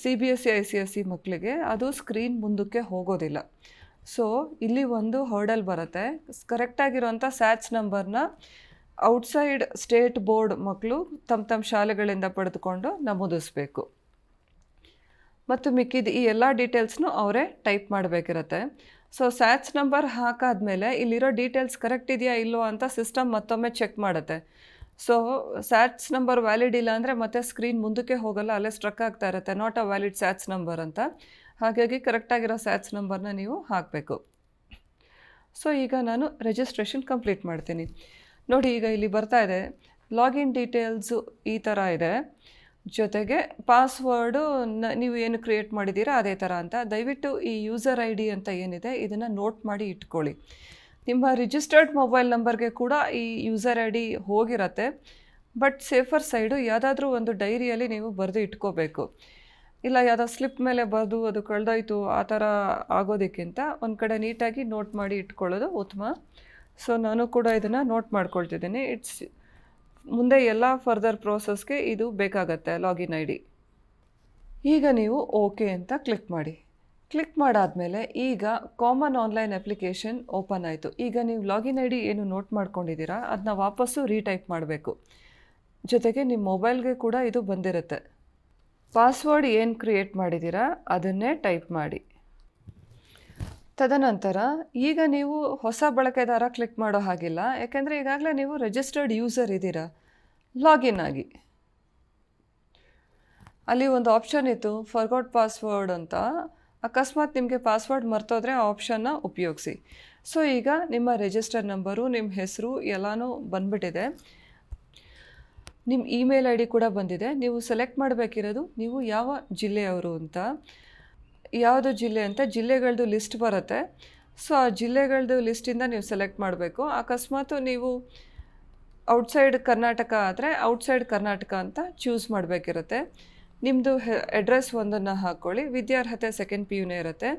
Speaker 1: CBSE, ICSE ಮಕ್ಕಳಿಗೆ ಅದು ಸ್ಕ್ರೀನ್ ಮುಂದಕ್ಕೆ ಹೋಗೋದಿಲ್ಲ. ಸೊ ಇಲ್ಲಿ ಒಂದು ಹರ್ಡಲ್ ಬರುತ್ತೆ. ಕರೆಕ್ಟಾಗಿರೋಂಥ ಸ್ಯಾಟ್ಸ್ ನಂಬರ್ನ ಔಟ್ಸೈಡ್ ಸ್ಟೇಟ್ ಬೋರ್ಡ್ ಮಕ್ಕಳು ತಮ್ಮ ಶಾಲೆಗಳಿಂದ ಪಡೆದುಕೊಂಡು ನಮೂದಿಸಬೇಕು. ಮತ್ತು ಮಿಕ್ಕಿದ ಈ ಎಲ್ಲ ಡೀಟೇಲ್ಸ್ನು ಅವರೇ ಟೈಪ್ ಮಾಡಬೇಕಿರುತ್ತೆ. ಸೊ ಸ್ಯಾಟ್ಸ್ ನಂಬರ್ ಹಾಕಾದ್ಮೇಲೆ ಇಲ್ಲಿರೋ ಡೀಟೇಲ್ಸ್ ಕರೆಕ್ಟ್ ಇದೆಯಾ ಇಲ್ಲೋ ಅಂತ ಸಿಸ್ಟಮ್ ಮತ್ತೊಮ್ಮೆ ಚೆಕ್ ಮಾಡುತ್ತೆ. ಸೊ ಸ್ಯಾಟ್ಸ್ ನಂಬರ್ ವ್ಯಾಲಿಡ್ ಇಲ್ಲ ಅಂದರೆ ಮತ್ತೆ ಸ್ಕ್ರೀನ್ ಮುಂದಕ್ಕೆ ಹೋಗಲ್ಲ, ಅಲ್ಲೇ ಸ್ಟ್ರಕ್ ಆಗ್ತಾ ಇರುತ್ತೆ, ನಾಟ್ ಅ ವ್ಯಾಲಿಡ್ ಸ್ಯಾಟ್ಸ್ ನಂಬರ್ ಅಂತ. ಹಾಗಾಗಿ ಕರೆಕ್ಟಾಗಿರೋ ಸ್ಯಾಟ್ಸ್ ನಂಬರ್ನ ನೀವು ಹಾಕಬೇಕು. ಸೊ ಈಗ ನಾನು ರಿಜಿಸ್ಟ್ರೇಷನ್ ಕಂಪ್ಲೀಟ್ ಮಾಡ್ತೀನಿ. ನೋಡಿ, ಈಗ ಇಲ್ಲಿ ಬರ್ತಾ ಇದೆ ಲಾಗಿನ್ ಡೀಟೇಲ್ಸು ಈ ಥರ ಇದೆ, ಜೊತೆಗೆ ಪಾಸ್ವರ್ಡು ನೀವು ಏನು ಕ್ರಿಯೇಟ್ ಮಾಡಿದ್ದೀರಾ ಅದೇ ಥರ ಅಂತ. ದಯವಿಟ್ಟು ಈ ಯೂಸರ್ ID ಅಂತ ಏನಿದೆ ಇದನ್ನು ನೋಟ್ ಮಾಡಿ ಇಟ್ಕೊಳ್ಳಿ. ನಿಮ್ಮ ರಿಜಿಸ್ಟರ್ಡ್ ಮೊಬೈಲ್ ನಂಬರ್ಗೆ ಕೂಡ ಈ ಯೂಸರ್ ID ಹೋಗಿರತ್ತೆ. ಬಟ್ ಸೇಫರ್ ಸೈಡು ಯಾವುದಾದ್ರೂ ಒಂದು ಡೈರಿಯಲ್ಲಿ ನೀವು ಬರೆದು ಇಟ್ಕೋಬೇಕು. ಇಲ್ಲ ಯಾವುದೋ ಸ್ಲಿಪ್ ಮೇಲೆ ಬರೆದು ಅದು ಕಳೆದೋಯ್ತು ಆ ಥರ ಆಗೋದಕ್ಕಿಂತ ಒಂದು ಕಡೆ ನೀಟಾಗಿ ನೋಟ್ ಮಾಡಿ ಇಟ್ಕೊಳ್ಳೋದು ಉತ್ತಮ. ಸೊ ನಾನು ಕೂಡ ಇದನ್ನು ನೋಟ್ ಮಾಡ್ಕೊಳ್ತಿದ್ದೀನಿ. ಮುಂದೆ ಎಲ್ಲ ಫರ್ದರ್ ಪ್ರೋಸೆಸ್ಗೆ ಇದು ಬೇಕಾಗತ್ತೆ ಲಾಗಿನ್ ID. ಈಗ ನೀವು ಓಕೆ ಅಂತ ಕ್ಲಿಕ್ ಮಾಡಿ. ಕ್ಲಿಕ್ ಮಾಡಾದಮೇಲೆ ಈಗ ಕಾಮನ್ ಆನ್ಲೈನ್ ಅಪ್ಲಿಕೇಶನ್ ಓಪನ್ ಆಯಿತು. ಈಗ ನೀವು ಲಾಗಿನ್ ID ಏನು ನೋಟ್ ಮಾಡ್ಕೊಂಡಿದ್ದೀರಾ ಅದನ್ನ ವಾಪಸ್ಸು ರೀಟೈಪ್ ಮಾಡಬೇಕು. ಜೊತೆಗೆ ನಿಮ್ಮ ಮೊಬೈಲ್ಗೆ ಕೂಡ ಇದು ಬಂದಿರುತ್ತೆ. ಪಾಸ್ವರ್ಡ್ ಏನು ಕ್ರಿಯೇಟ್ ಮಾಡಿದ್ದೀರಾ ಅದನ್ನೇ ಟೈಪ್ ಮಾಡಿ. ತದನಂತರ ಈಗ ನೀವು ಹೊಸ ಬಳಕೆದಾರ ಕ್ಲಿಕ್ ಮಾಡೋ ಹಾಗಿಲ್ಲ, ಯಾಕೆಂದರೆ ಈಗಾಗಲೇ ನೀವು ರಿಜಿಸ್ಟರ್ಡ್ ಯೂಸರ್ ಇದ್ದೀರಾ. ಲಾಗಿನ್ ಆಗಿ ಅಲ್ಲಿ ಒಂದು ಆಪ್ಷನ್ ಇತ್ತು ಫರ್ಗಾಟ್ ಪಾಸ್ವರ್ಡ್ ಅಂತ. ಅಕಸ್ಮಾತ್ ನಿಮಗೆ ಪಾಸ್ವರ್ಡ್ ಮರ್ತೋದ್ರೆ ಆ ಆಪ್ಷನ್ನ ಉಪಯೋಗಿಸಿ. ಸೊ ಈಗ ನಿಮ್ಮ ರಿಜಿಸ್ಟರ್ ನಂಬರು, ನಿಮ್ಮ ಹೆಸರು ಎಲ್ಲನೂ ಬಂದ್ಬಿಟ್ಟಿದೆ. ನಿಮ್ಮ ಇಮೇಲ್ ಐ ಡಿ ಕೂಡ ಬಂದಿದೆ. ನೀವು ಸೆಲೆಕ್ಟ್ ಮಾಡಬೇಕಿರೋದು ನೀವು ಯಾವ ಜಿಲ್ಲೆಯವರು ಅಂತ. ಯಾವುದು ಜಿಲ್ಲೆ ಅಂತ ಜಿಲ್ಲೆಗಳದ್ದು ಲಿಸ್ಟ್ ಬರುತ್ತೆ. ಸೊ ಆ ಜಿಲ್ಲೆಗಳದ್ದು ಲಿಸ್ಟಿಂದ ನೀವು ಸೆಲೆಕ್ಟ್ ಮಾಡಬೇಕು. ಅಕಸ್ಮಾತ್ ನೀವು ಔಟ್ಸೈಡ್ ಕರ್ನಾಟಕ ಆದರೆ ಔಟ್ಸೈಡ್ ಕರ್ನಾಟಕ ಅಂತ ಚೂಸ್ ಮಾಡಬೇಕಿರುತ್ತೆ. ನಿಮ್ಮದು ಅಡ್ರೆಸ್ ಒಂದನ್ನು ಹಾಕ್ಕೊಳ್ಳಿ. ವಿದ್ಯಾರ್ಹತೆ ಸೆಕೆಂಡ್ ಪಿ ಯುನೇ ಇರುತ್ತೆ.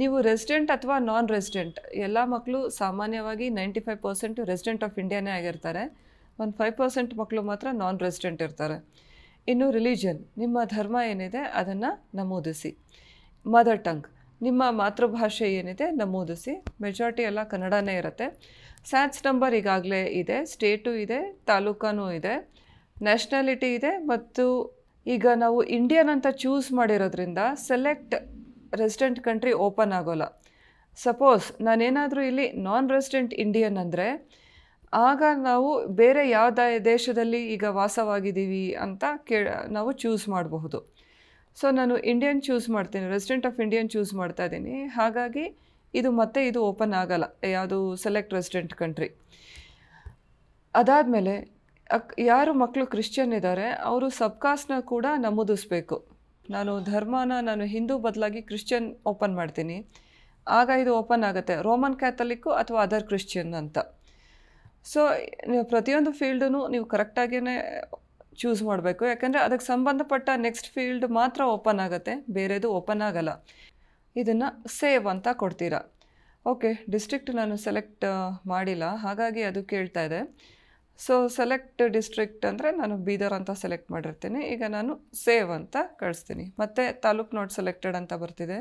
Speaker 1: ನೀವು ರೆಸಿಡೆಂಟ್ ಅಥವಾ ನಾನ್ ರೆಸಿಡೆಂಟ್, ಎಲ್ಲ ಮಕ್ಕಳು ಸಾಮಾನ್ಯವಾಗಿ 95% ರೆಸಿಡೆಂಟ್ ಆಫ್ ಇಂಡಿಯಾನೇ ಆಗಿರ್ತಾರೆ. ಒಂದು 5% ಮಕ್ಕಳು ಮಾತ್ರ ನಾನ್ ರೆಸಿಡೆಂಟ್ ಇರ್ತಾರೆ. ಇನ್ನು ರಿಲಿಜನ್, ನಿಮ್ಮ ಧರ್ಮ ಏನಿದೆ ಅದನ್ನು ನಮೂದಿಸಿ. ಮದರ್ ಟಂಗ್, ನಿಮ್ಮ ಮಾತೃಭಾಷೆ ಏನಿದೆ ನಮೂದಿಸಿ. ಮೆಜಾರಿಟಿ ಎಲ್ಲ ಕನ್ನಡನೇ ಇರುತ್ತೆ. ಸ್ಯಾಟ್ಸ್ ನಂಬರ್ ಈಗಾಗಲೇ ಇದೆ, ಸ್ಟೇಟು ಇದೆ, ತಾಲೂಕನೂ ಇದೆ, ನ್ಯಾಷನಾಲಿಟಿ ಇದೆ. ಮತ್ತು ಈಗ ನಾವು ಇಂಡಿಯನ್ ಅಂತ ಚೂಸ್ ಮಾಡಿರೋದ್ರಿಂದ ಸೆಲೆಕ್ಟ್ ರೆಸಿಡೆಂಟ್ ಕಂಟ್ರಿ ಓಪನ್ ಆಗೋಲ್ಲ. ಸಪೋಸ್ ನಾನೇನಾದರೂ ಇಲ್ಲಿ ನಾನ್ ರೆಸಿಡೆಂಟ್ ಇಂಡಿಯನ್ ಅಂದರೆ ಆಗ ನಾವು ಬೇರೆ ಯಾವ ದೇಶದಲ್ಲಿ ಈಗ ವಾಸವಾಗಿದ್ದೀವಿ ಅಂತ ನಾವು ಚೂಸ್ ಮಾಡಬಹುದು. ಸೊ ನಾನು ಇಂಡಿಯನ್ ಚೂಸ್ ಮಾಡ್ತೀನಿ, ರೆಸಿಡೆಂಟ್ ಆಫ್ ಇಂಡಿಯನ್ ಚೂಸ್ ಮಾಡ್ತಾ ಇದ್ದೀನಿ. ಹಾಗಾಗಿ ಇದು ಓಪನ್ ಆಗಲ್ಲ, ಯಾವುದು ಸೆಲೆಕ್ಟ್ ರೆಸಿಡೆಂಟ್ ಕಂಟ್ರಿ. ಅದಾದಮೇಲೆ ಯಾರು ಮಕ್ಕಳು ಕ್ರಿಶ್ಚಿಯನ್ ಇದ್ದಾರೆ ಅವರು ಸಬ್ಕಾಸ್ಟ್ನ ಕೂಡ ನಮೂದಿಸ್ಬೇಕು. ನಾನು ಹಿಂದೂ ಬದಲಾಗಿ ಕ್ರಿಶ್ಚಿಯನ್ ಓಪನ್ ಮಾಡ್ತೀನಿ, ಆಗ ಇದು ಓಪನ್ ಆಗುತ್ತೆ. ರೋಮನ್ ಕ್ಯಾಥಲಿಕ್ಕು ಅಥವಾ ಅದರ್ ಕ್ರಿಶ್ಚಿಯನ್ ಅಂತ. ಸೊ ಪ್ರತಿಯೊಂದು ಫೀಲ್ಡೂ ನೀವು ಕರೆಕ್ಟಾಗಿಯೇ ಚೂಸ್ ಮಾಡಬೇಕು, ಯಾಕಂದರೆ ಅದಕ್ಕೆ ಸಂಬಂಧಪಟ್ಟ ನೆಕ್ಸ್ಟ್ ಫೀಲ್ಡ್ ಮಾತ್ರ ಓಪನ್ ಆಗುತ್ತೆ, ಬೇರೆದು ಓಪನ್ ಆಗಲ್ಲ. ಇದನ್ನು ಸೇವ್ ಅಂತ ಕೊಡ್ತೀರಾ. ಓಕೆ, ಡಿಸ್ಟ್ರಿಕ್ಟ್ ನಾನು ಸೆಲೆಕ್ಟ್ ಮಾಡಿಲ್ಲ, ಹಾಗಾಗಿ ಅದು ಕೇಳ್ತಾ ಇದೆ. ಸೊ ಸೆಲೆಕ್ಟ್ ಡಿಸ್ಟ್ರಿಕ್ಟ್ ಅಂದರೆ ನಾನು ಬೀದರ್ ಅಂತ ಸೆಲೆಕ್ಟ್ ಮಾಡಿರ್ತೀನಿ. ಈಗ ನಾನು ಸೇವ್ ಅಂತ ಕಳಿಸ್ತೀನಿ. ಮತ್ತು ತಾಲೂಕ್ ನಾಟ್ ಸೆಲೆಕ್ಟೆಡ್ ಅಂತ ಬರ್ತಿದೆ.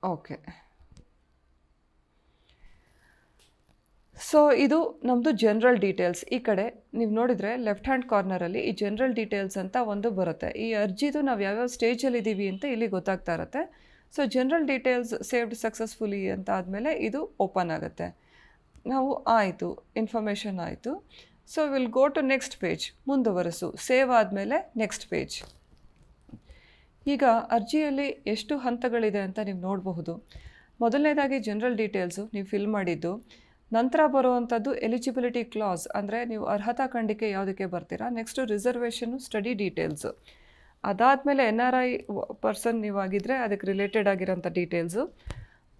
Speaker 1: ಓಕೆ, ಸೊ ಇದು ನಮ್ಮದು ಜನರಲ್ ಡೀಟೇಲ್ಸ್. ಈ ಕಡೆ ನೀವು ನೋಡಿದರೆ ಲೆಫ್ಟ್ ಹ್ಯಾಂಡ್ ಕಾರ್ನರಲ್ಲಿ ಈ ಜನರಲ್ ಡೀಟೇಲ್ಸ್ ಅಂತ ಒಂದು ಬರುತ್ತೆ. ಈ ಅರ್ಜಿದು ನಾವು ಯಾವ್ಯಾವ ಸ್ಟೇಜಲ್ಲಿ ಇದ್ದೀವಿ ಅಂತ ಇಲ್ಲಿ ಗೊತ್ತಾಗ್ತಾ ಇರುತ್ತೆ. So general details saved successfully ಅಂತ ಆದಮೇಲೆ ಇದು ಓಪನ್ ಆಗುತ್ತೆ. ನಾವು ಆಯಿತು, ಇನ್ಫಾರ್ಮೇಷನ್ ಆಯಿತು. So will go to next page, ಮುಂದುವರಿಸು. ಸೇವ್ ಆದಮೇಲೆ ನೆಕ್ಸ್ಟ್ ಪೇಜ್. ಈಗ ಅರ್ಜಿಯಲ್ಲಿ ಎಷ್ಟು ಹಂತಗಳಿದೆ ಅಂತ ನೀವು ನೋಡಬಹುದು. ಮೊದಲನೇದಾಗಿ ಜನರಲ್ ಡೀಟೇಲ್ಸು ನೀವು ಫಿಲ್ ಮಾಡಿದ್ದು. ನಂತರ ಬರುವಂಥದ್ದು ಎಲಿಜಿಬಿಲಿಟಿ ಕ್ಲಾಸ್, ಅಂದರೆ ನೀವು ಅರ್ಹತಾ ಖಂಡಿಕೆ ಯಾವುದಕ್ಕೆ ಬರ್ತೀರಾ. Next reservation, study details. ಅದಾದಮೇಲೆ NRI ಪರ್ಸನ್ ನೀವಾಗಿದ್ದರೆ ಅದಕ್ಕೆ ರಿಲೇಟೆಡ್ ಆಗಿರೋಂಥ details,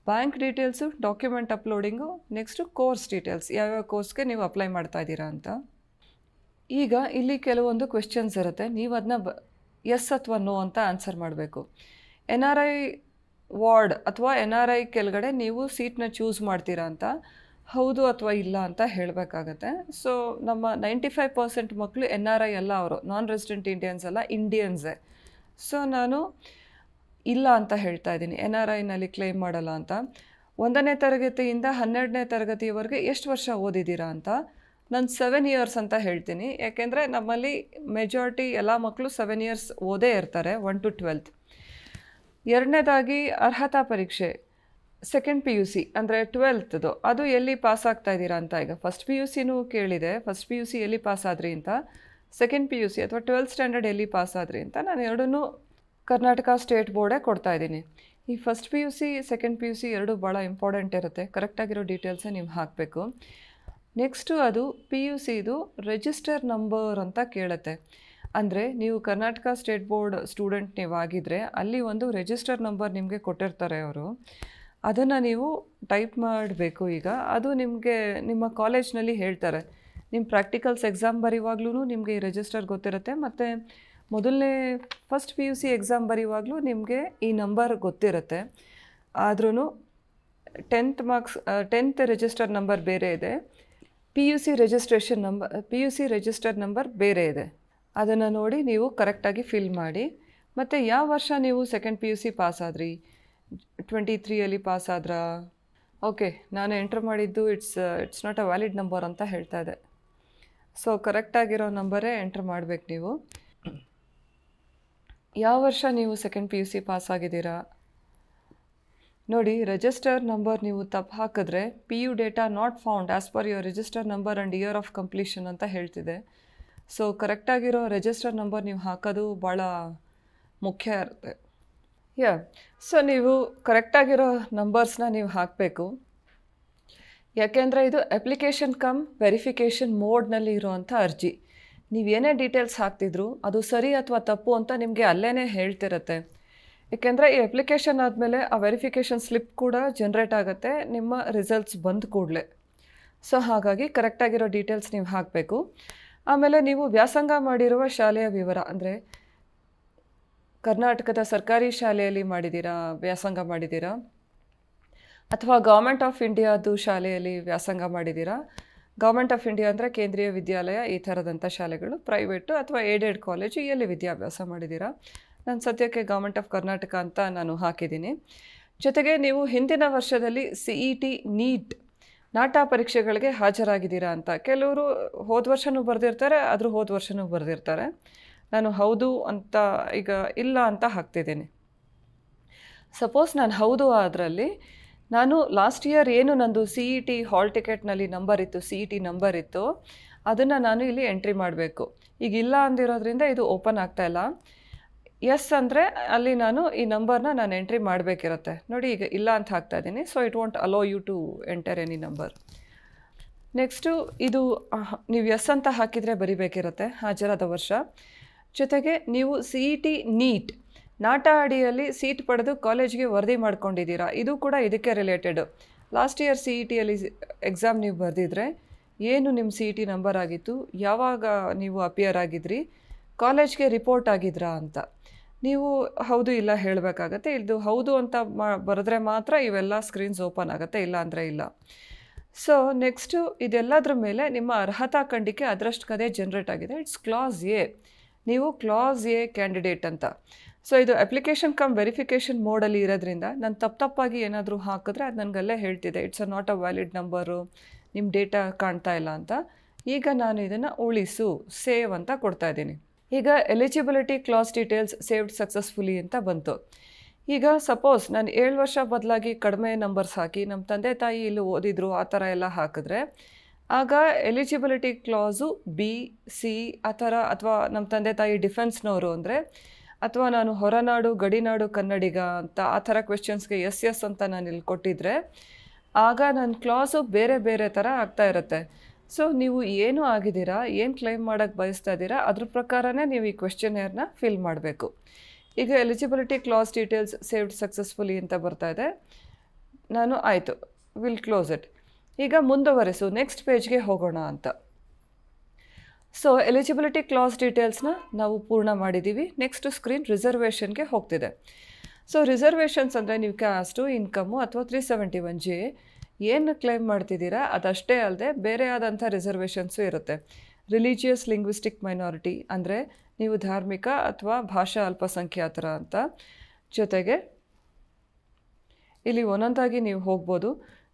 Speaker 1: bank details, document uploading, next course details, ಯಾವ್ಯಾವ ಕೋರ್ಸ್ಗೆ ನೀವು ಅಪ್ಲೈ ಮಾಡ್ತಾ ಇದ್ದೀರಾ ಅಂತ. ಈಗ ಇಲ್ಲಿ ಕೆಲವೊಂದು ಕ್ವೆಶ್ಚನ್ಸ್ ಇರುತ್ತೆ, ನೀವು ಅದನ್ನ ಎಸ್ ಅಥವಾ ನೋ ಅಂತ ಆನ್ಸರ್ ಮಾಡಬೇಕು. NRI ವಾರ್ಡ್ ಅಥವಾ NRI ಕೆಳಗಡೆ ನೀವು ಸೀಟ್ನ ಚೂಸ್ ಮಾಡ್ತೀರಾ ಅಂತ ಹೌದು ಅಥವಾ ಇಲ್ಲ ಅಂತ ಹೇಳಬೇಕಾಗತ್ತೆ. ಸೊ ನಮ್ಮ 95% ಮಕ್ಕಳು NRI ಅಲ್ಲ, ಅವರು ನಾನ್ ರೆಸಿಡೆಂಟ್ ಇಂಡಿಯನ್ಸ್ ಅಲ್ಲ, ಇಂಡಿಯನ್ಸೇ. ಸೊ ನಾನು ಇಲ್ಲ ಅಂತ ಹೇಳ್ತಾ ಇದ್ದೀನಿ, NRIನಲ್ಲಿ ಕ್ಲೇಮ್ ಮಾಡಲ್ಲ ಅಂತ. 1ನೇ ತರಗತಿಯಿಂದ 12ನೇ ತರಗತಿಯವರೆಗೆ ಎಷ್ಟು ವರ್ಷ ಓದಿದ್ದೀರಾ ಅಂತ. ನಾನು 7 ಇಯರ್ಸ್ ಅಂತ ಹೇಳ್ತೀನಿ, ಯಾಕೆಂದರೆ ನಮ್ಮಲ್ಲಿ ಮೆಜಾರಿಟಿ ಎಲ್ಲ ಮಕ್ಕಳು 7 ಇಯರ್ಸ್ ಓದೇ ಇರ್ತಾರೆ, 1 to 12. ಎರಡನೇದಾಗಿ ಅರ್ಹತಾ ಪರೀಕ್ಷೆ, ಸೆಕೆಂಡ್ PUC ಅಂದರೆ 12ದು, ಅದು ಎಲ್ಲಿ ಪಾಸ್ ಆಗ್ತಾ ಇದ್ದೀರಾ ಅಂತ. ಈಗ ಫಸ್ಟ್ PUCನೂ ಕೇಳಿದೆ, ಫಸ್ಟ್ PUC ಎಲ್ಲಿ ಪಾಸ್ ಆದ್ರಿ ಅಂತ, ಸೆಕೆಂಡ್ PUC ಅಥವಾ 12th ಸ್ಟ್ಯಾಂಡರ್ಡ್ ಎಲ್ಲಿ ಪಾಸ್ ಆದ್ರಿ ಅಂತ. ನಾನು ಎರಡನ್ನೂ ಕರ್ನಾಟಕ ಸ್ಟೇಟ್ ಬೋರ್ಡೇ ಕೊಡ್ತಾ ಇದ್ದೀನಿ. ಈ ಫಸ್ಟ್ PUC ಸೆಕೆಂಡ್ PUC ಎರಡೂ ಭಾಳ ಇಂಪಾರ್ಟೆಂಟ್ ಇರುತ್ತೆ, ಕರೆಕ್ಟಾಗಿರೋ ಡೀಟೇಲ್ಸೇ ನೀವು ಹಾಕಬೇಕು. ನೆಕ್ಸ್ಟು ಅದು PUCದು ರಿಜಿಸ್ಟರ್ ನಂಬರ್ ಅಂತ ಕೇಳುತ್ತೆ. ಅಂದರೆ ನೀವು ಕರ್ನಾಟಕ ಸ್ಟೇಟ್ ಬೋರ್ಡ್ ಸ್ಟೂಡೆಂಟ್ ನೀವಾಗಿದ್ದರೆ ಅಲ್ಲಿ ಒಂದು ರಿಜಿಸ್ಟರ್ ನಂಬರ್ ನಿಮಗೆ ಕೊಟ್ಟಿರ್ತಾರೆ ಅವರು, ಅದನ್ನು ನೀವು ಟೈಪ್ ಮಾಡಬೇಕು. ಈಗ ಅದು ನಿಮಗೆ ನಿಮ್ಮ ಕಾಲೇಜ್ನಲ್ಲಿ ಹೇಳ್ತಾರೆ. ನಿಮ್ಮ ಪ್ರಾಕ್ಟಿಕಲ್ಸ್ ಎಕ್ಸಾಮ್ ಬರೆಯುವಾಗ್ಲೂ ನಿಮಗೆ ಈ ರಿಜಿಸ್ಟರ್ ಗೊತ್ತಿರುತ್ತೆ, ಮತ್ತು ಮೊದಲನೇ ಫಸ್ಟ್ PUC ಎಕ್ಸಾಮ್ ಬರೆಯುವಾಗಲೂ ನಿಮಗೆ ಈ ನಂಬರ್ ಗೊತ್ತಿರುತ್ತೆ. ಆದ್ರೂ 10th ರಿಜಿಸ್ಟರ್ ನಂಬರ್ ಬೇರೆ ಇದೆ, PUC ರಿಜಿಸ್ಟರ್ ನಂಬರ್ ಬೇರೆ ಇದೆ. ಅದನ್ನು ನೋಡಿ ನೀವು ಕರೆಕ್ಟಾಗಿ ಫಿಲ್ ಮಾಡಿ. ಮತ್ತು ಯಾವ ವರ್ಷ ನೀವು ಸೆಕೆಂಡ್ PUC ಪಾಸ್ ಆದ್ರಿ, 23ಯಲ್ಲಿ ಪಾಸ್ ಆದ್ರಾ. ಓಕೆ, ನಾನು ಎಂಟ್ರ್ ಮಾಡಿದ್ದು it's not a valid number ಅಂತ ಹೇಳ್ತಾ ಇದೆ. ಸೊ ಕರೆಕ್ಟಾಗಿರೋ ನಂಬರೇ ಎಂಟ್ರ್ ಮಾಡಬೇಕು ನೀವು. ಯಾವ ವರ್ಷ ನೀವು second P U C pass ಆಗಿದ್ದೀರಾ? ನೋಡಿ, ರಿಜಿಸ್ಟರ್ ನಂಬರ್ ನೀವು ತಪ್ಪು ಹಾಕಿದ್ರೆ P U data not found as per your register number and year of completion ಅಂತ ಹೇಳ್ತಿದೆ. ಸೊ ಕರೆಕ್ಟಾಗಿರೋ ರಿಜಿಸ್ಟರ್ ನಂಬರ್ ನೀವು ಹಾಕೋದು ಭಾಳ ಮುಖ್ಯ ಇರುತ್ತೆ. ಸೊ ನೀವು ಕರೆಕ್ಟಾಗಿರೋ ನಂಬರ್ಸ್ನ ನೀವು ಹಾಕಬೇಕು. ಯಾಕೆಂದರೆ ಇದು ಅಪ್ಲಿಕೇಶನ್ ಕಮ್ ವೆರಿಫಿಕೇಷನ್ ಮೋಡ್ನಲ್ಲಿ ಇರೋವಂಥ ಅರ್ಜಿ. ನೀವೇನೇ ಡೀಟೇಲ್ಸ್ ಹಾಕ್ತಿದ್ರು ಅದು ಸರಿ ಅಥವಾ ತಪ್ಪು ಅಂತ ನಿಮಗೆ ಅಲ್ಲೇ ಹೇಳ್ತಿರುತ್ತೆ. ಏಕೆಂದರೆ ಈ ಅಪ್ಲಿಕೇಶನ್ ಆದಮೇಲೆ ಆ ವೆರಿಫಿಕೇಷನ್ ಸ್ಲಿಪ್ ಕೂಡ ಜನ್ರೇಟ್ ಆಗುತ್ತೆ ನಿಮ್ಮ ರಿಸಲ್ಟ್ಸ್ ಬಂದ ಕೂಡಲೇ. ಸೊ ಹಾಗಾಗಿ ಕರೆಕ್ಟಾಗಿರೋ ಡೀಟೇಲ್ಸ್ ನೀವು ಹಾಕಬೇಕು. ಆಮೇಲೆ ನೀವು ವ್ಯಾಸಂಗ ಮಾಡಿರುವ ಶಾಲೆಯ ವಿವರ, ಅಂದರೆ ಕರ್ನಾಟಕದ ಸರ್ಕಾರಿ ಶಾಲೆಯಲ್ಲಿ ಮಾಡಿದ್ದೀರಾ, ವ್ಯಾಸಂಗ ಮಾಡಿದ್ದೀರಾ, ಅಥವಾ ಗೌರ್ಮೆಂಟ್ ಆಫ್ ಇಂಡಿಯಾದು ಶಾಲೆಯಲ್ಲಿ ವ್ಯಾಸಂಗ ಮಾಡಿದ್ದೀರಾ. ಗೌರ್ಮೆಂಟ್ ಆಫ್ ಇಂಡಿಯಾ ಅಂದರೆ ಕೇಂದ್ರೀಯ ವಿದ್ಯಾಲಯ, ಈ ಥರದಂಥ ಶಾಲೆಗಳು, ಪ್ರೈವೇಟು ಅಥವಾ ಏಡೆಡ್ ಕಾಲೇಜು, ಎಲ್ಲಿ ವಿದ್ಯಾಭ್ಯಾಸ ಮಾಡಿದ್ದೀರಾ. ನಾನು ಸದ್ಯಕ್ಕೆ ಗೌರ್ಮೆಂಟ್ ಆಫ್ ಕರ್ನಾಟಕ ಅಂತ ನಾನು ಹಾಕಿದ್ದೀನಿ. ಜೊತೆಗೆ ನೀವು ಹಿಂದಿನ ವರ್ಷದಲ್ಲಿ CET ನೀಟ್ ನಾಟಾ ಪರೀಕ್ಷೆಗಳಿಗೆ ಹಾಜರಾಗಿದ್ದೀರಾ ಅಂತ. ಕೆಲವರು ಹೋದ ವರ್ಷವೂ ಬರೆದಿರ್ತಾರೆ, ಆದರೂ ಹೋದ ವರ್ಷವೂ ಬರೆದಿರ್ತಾರೆ. ನಾನು ಹೌದು ಅಂತ ಈಗ ಇಲ್ಲ ಅಂತ ಹಾಕ್ತಿದ್ದೀನಿ. ಸಪೋಸ್ ನಾನು ಹೌದು ಅದರಲ್ಲಿ ನಾನು ಲಾಸ್ಟ್ ಇಯರ್ ಏನು ನಂದು CET ಹಾಲ್ ಟಿಕೆಟ್ನಲ್ಲಿ ನಂಬರ್ ಇತ್ತು, CET ನಂಬರ್ ಇತ್ತು, ಅದನ್ನು ನಾನು ಇಲ್ಲಿ ಎಂಟ್ರಿ ಮಾಡಬೇಕು. ಈಗ ಇಲ್ಲ ಅಂದಿರೋದ್ರಿಂದ ಇದು ಓಪನ್ ಆಗ್ತಾಯಿಲ್ಲ. ಎಸ್ ಅಂದರೆ ಅಲ್ಲಿ ನಾನು ಈ ನಂಬರ್ನ ನಾನು ಎಂಟ್ರಿ ಮಾಡಬೇಕಿರುತ್ತೆ. ನೋಡಿ, ಈಗ ಇಲ್ಲ ಅಂತ ಹಾಕ್ತಾ ಇದ್ದೀನಿ. So it want allow you to enter any number. Next ಇದು ನೀವು ಎಸ್ ಅಂತ ಹಾಕಿದರೆ ಬರಿಬೇಕಿರುತ್ತೆ ಹಾಜರಾದ ವರ್ಷ. ಜೊತೆಗೆ ನೀವು CET ನೀಟ್ ನಾಟಾ ಅಡಿಯಲ್ಲಿ ಸೀಟ್ ಪಡೆದು ಕಾಲೇಜ್ಗೆ ವರದಿ ಮಾಡ್ಕೊಂಡಿದ್ದೀರಾ, ಇದು ಕೂಡ ಇದಕ್ಕೆ ರಿಲೇಟೆಡು. ಲಾಸ್ಟ್ ಇಯರ್ CETಯಲ್ಲಿ ಎಕ್ಸಾಮ್ ನೀವು ಬರೆದಿದ್ರೆ ಏನು ನಿಮ್ಮ CET ನಂಬರ್ ಆಗಿತ್ತು, ಯಾವಾಗ ನೀವು ಅಪಿಯರ್ ಆಗಿದ್ರಿ, ಕಾಲೇಜ್ಗೆ ರಿಪೋರ್ಟ್ ಆಗಿದ್ರಾ ಅಂತ ನೀವು ಹೌದು ಇಲ್ಲ ಹೇಳಬೇಕಾಗತ್ತೆ. ಇದು ಹೌದು ಅಂತ ಬರೆದ್ರೆ ಮಾತ್ರ ಇವೆಲ್ಲ ಸ್ಕ್ರೀನ್ಸ್ ಓಪನ್ ಆಗುತ್ತೆ, ಇಲ್ಲ ಅಂದರೆ ಇಲ್ಲ. ಸೊ ನೆಕ್ಸ್ಟು ಇದೆಲ್ಲದ್ರ ಮೇಲೆ ನಿಮ್ಮ ಅರ್ಹತಾ ಖಂಡಿಕೆ ಅದರಷ್ಟು ಕದೇ ಜನ್ರೇಟ್ ಆಗಿದೆ. It's class A. ನೀವು ಕ್ಲಾಸ್ ಎ ಕ್ಯಾಂಡಿಡೇಟ್ ಅಂತ. ಸೊ ಇದು ಅಪ್ಲಿಕೇಶನ್ ಕಮ್ ವೆರಿಫಿಕೇಷನ್ ಮೋಡಲ್ಲಿ ಇರೋದ್ರಿಂದ ನಾನು ತಪ್ಪಾಗಿ ಏನಾದರೂ ಹಾಕಿದ್ರೆ ಅದು ನನಗಲ್ಲೇ ಹೇಳ್ತಿದೆ, it's not a valid number, ನಿಮ್ಮ ಡೇಟಾ ಕಾಣ್ತಾ ಇಲ್ಲ ಅಂತ. ಈಗ ನಾನು ಇದನ್ನು ಉಳಿಸು, ಸೇವ್ ಅಂತ ಕೊಡ್ತಾ ಇದ್ದೀನಿ. ಈಗ eligibility class details saved successfully ಅಂತ ಬಂತು. ಈಗ ಸಪೋಸ್ ನಾನು 7 ವರ್ಷ ಬದಲಾಗಿ ಕಡಿಮೆ ನಂಬರ್ಸ್ ಹಾಕಿ ನಮ್ಮ ತಂದೆ ತಾಯಿ ಇಲ್ಲಿ ಓದಿದ್ರು ಆ ಥರ ಎಲ್ಲ ಹಾಕಿದ್ರೆ ಆಗ ಎಲಿಜಿಬಿಲಿಟಿ ಕ್ಲಾಸು B, C ಆ ಥರ, ಅಥವಾ ನಮ್ಮ ತಂದೆ ತಾಯಿ ಡಿಫೆನ್ಸ್ನವರು ಅಂದರೆ, ಅಥವಾ ನಾನು ಹೊರನಾಡು ಗಡಿನಾಡು ಕನ್ನಡಿಗ ಅಂತ ಆ ಥರ ಕ್ವೆಶ್ಚನ್ಸ್ಗೆ ಎಸ್ ಅಂತ ನಾನು ಇಲ್ಲಿ ಕೊಟ್ಟಿದ್ರೆ ಆಗ ನನ್ನ ಕ್ಲಾಸು ಬೇರೆ ಬೇರೆ ಥರ ಆಗ್ತಾ ಇರುತ್ತೆ. ಸೊ ನೀವು ಏನು ಆಗಿದ್ದೀರಾ, ಏನು ಕ್ಲೈಮ್ ಮಾಡೋಕ್ಕೆ ಬಯಸ್ತಾ ಇದ್ದೀರಾ, ಅದ್ರ ಪ್ರಕಾರನೇ ನೀವು ಈ ಕ್ವೆಶ್ಚನೇರ್ನ ಫಿಲ್ ಮಾಡಬೇಕು. ಈಗ eligibility class details saved successfully ಅಂತ ಬರ್ತಾ ಇದೆ. ನಾನು ಆಯಿತು, ವಿಲ್ ಕ್ಲೋಸ್ ಇಟ್. ಈಗ ಮುಂದುವರಿಸು, ನೆಕ್ಸ್ಟ್ ಪೇಜ್ಗೆ ಹೋಗೋಣ ಅಂತ. ಸೊ ಎಲಿಜಿಬಿಲಿಟಿ ಕ್ಲಾಸ್ ಡೀಟೇಲ್ಸ್ನ ನಾವು ಪೂರ್ಣ ಮಾಡಿದ್ದೀವಿ. ನೆಕ್ಸ್ಟ್ ಸ್ಕ್ರೀನ್ ರಿಸರ್ವೇಷನ್ಗೆ ಹೋಗ್ತಿದೆ. ಸೊ ರಿಸರ್ವೇಷನ್ಸ್ ಅಂದರೆ ನೀವು ಕ್ಯಾಸ್ಟು, ಇನ್ಕಮು ಅಥವಾ 371J ಏನು ಕ್ಲೈಮ್ ಮಾಡ್ತಿದ್ದೀರಾ ಅದಷ್ಟೇ ಅಲ್ಲದೆ ಬೇರೆ ಆದಂಥ ರಿಸರ್ವೇಷನ್ಸು ಇರುತ್ತೆ. ರಿಲಿಜಿಯಸ್ ಲಿಂಗ್ವಿಸ್ಟಿಕ್ ಮೈನಾರಿಟಿ ಅಂದರೆ ನೀವು ಧಾರ್ಮಿಕ ಅಥವಾ ಭಾಷಾ ಅಲ್ಪಸಂಖ್ಯಾತರ ಅಂತ. ಜೊತೆಗೆ ಇಲ್ಲಿ ಒಂದೊಂದಾಗಿ ನೀವು ಹೋಗ್ಬೋದು.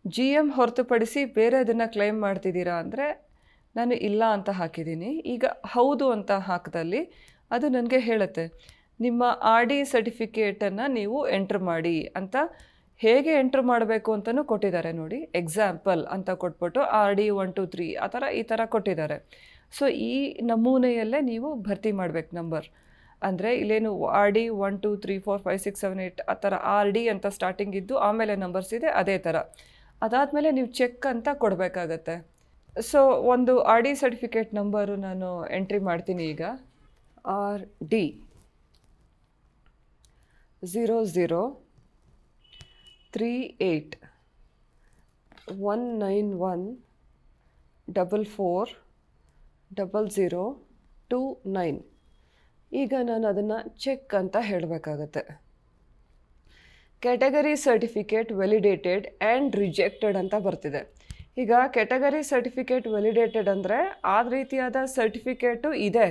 Speaker 1: GM ಹೊರತುಪಡಿಸಿ ಬೇರೆ ಅದನ್ನು ಕ್ಲೈಮ್ ಮಾಡ್ತಿದ್ದೀರಾ ಅಂದರೆ ನಾನು ಇಲ್ಲ ಅಂತ ಹಾಕಿದ್ದೀನಿ. ಈಗ ಹೌದು ಅಂತ ಹಾಕಿದಲ್ಲಿ ಅದು ನನಗೆ ಹೇಳುತ್ತೆ ನಿಮ್ಮ RD ಸರ್ಟಿಫಿಕೇಟನ್ನು ನೀವು ಎಂಟ್ರ್ ಮಾಡಿ ಅಂತ. ಹೇಗೆ ಎಂಟ್ರ್ ಮಾಡಬೇಕು ಅಂತಲೂ ಕೊಟ್ಟಿದ್ದಾರೆ ನೋಡಿ, ಎಕ್ಸಾಂಪಲ್ ಅಂತ ಕೊಟ್ಬಿಟ್ಟು RD 1 2 3 ಆ ಥರ ಈ ಥರ ಕೊಟ್ಟಿದ್ದಾರೆ. ಸೊ ಈ ನಮೂನೆಯಲ್ಲೇ ನೀವು ಭರ್ತಿ ಮಾಡಬೇಕು ನಂಬರ್. ಅಂದರೆ ಇಲ್ಲೇನು RD 1 2 3 4 5 6 7 8 ಆ ಥರ RD ಅಂತ ಸ್ಟಾರ್ಟಿಂಗ್ ಇದ್ದು ಆಮೇಲೆ ನಂಬರ್ಸ್ ಇದೆ ಅದೇ ಥರ. ಅದಾದಮೇಲೆ ನೀವು ಚೆಕ್ ಅಂತ ಕೊಡಬೇಕಾಗತ್ತೆ. ಸೊ ಒಂದು RD ಸರ್ಟಿಫಿಕೇಟ್ ನಂಬರು ನಾನು ಎಂಟ್ರಿ ಮಾಡ್ತೀನಿ. ಈಗ RD 0038 191 44 0029. ಈಗ ನಾನು ಅದನ್ನು ಚೆಕ್ ಅಂತ ಹೇಳಬೇಕಾಗತ್ತೆ. Category certificate validated and rejected ಅಂತ ಬರ್ತಿದೆ. ಈಗ ಕ್ಯಾಟಗರಿ ಸರ್ಟಿಫಿಕೇಟ್ ವ್ಯಾಲಿಡೇಟೆಡ್ ಅಂದರೆ ಆ ರೀತಿಯಾದ ಸರ್ಟಿಫಿಕೇಟು ಇದೆ,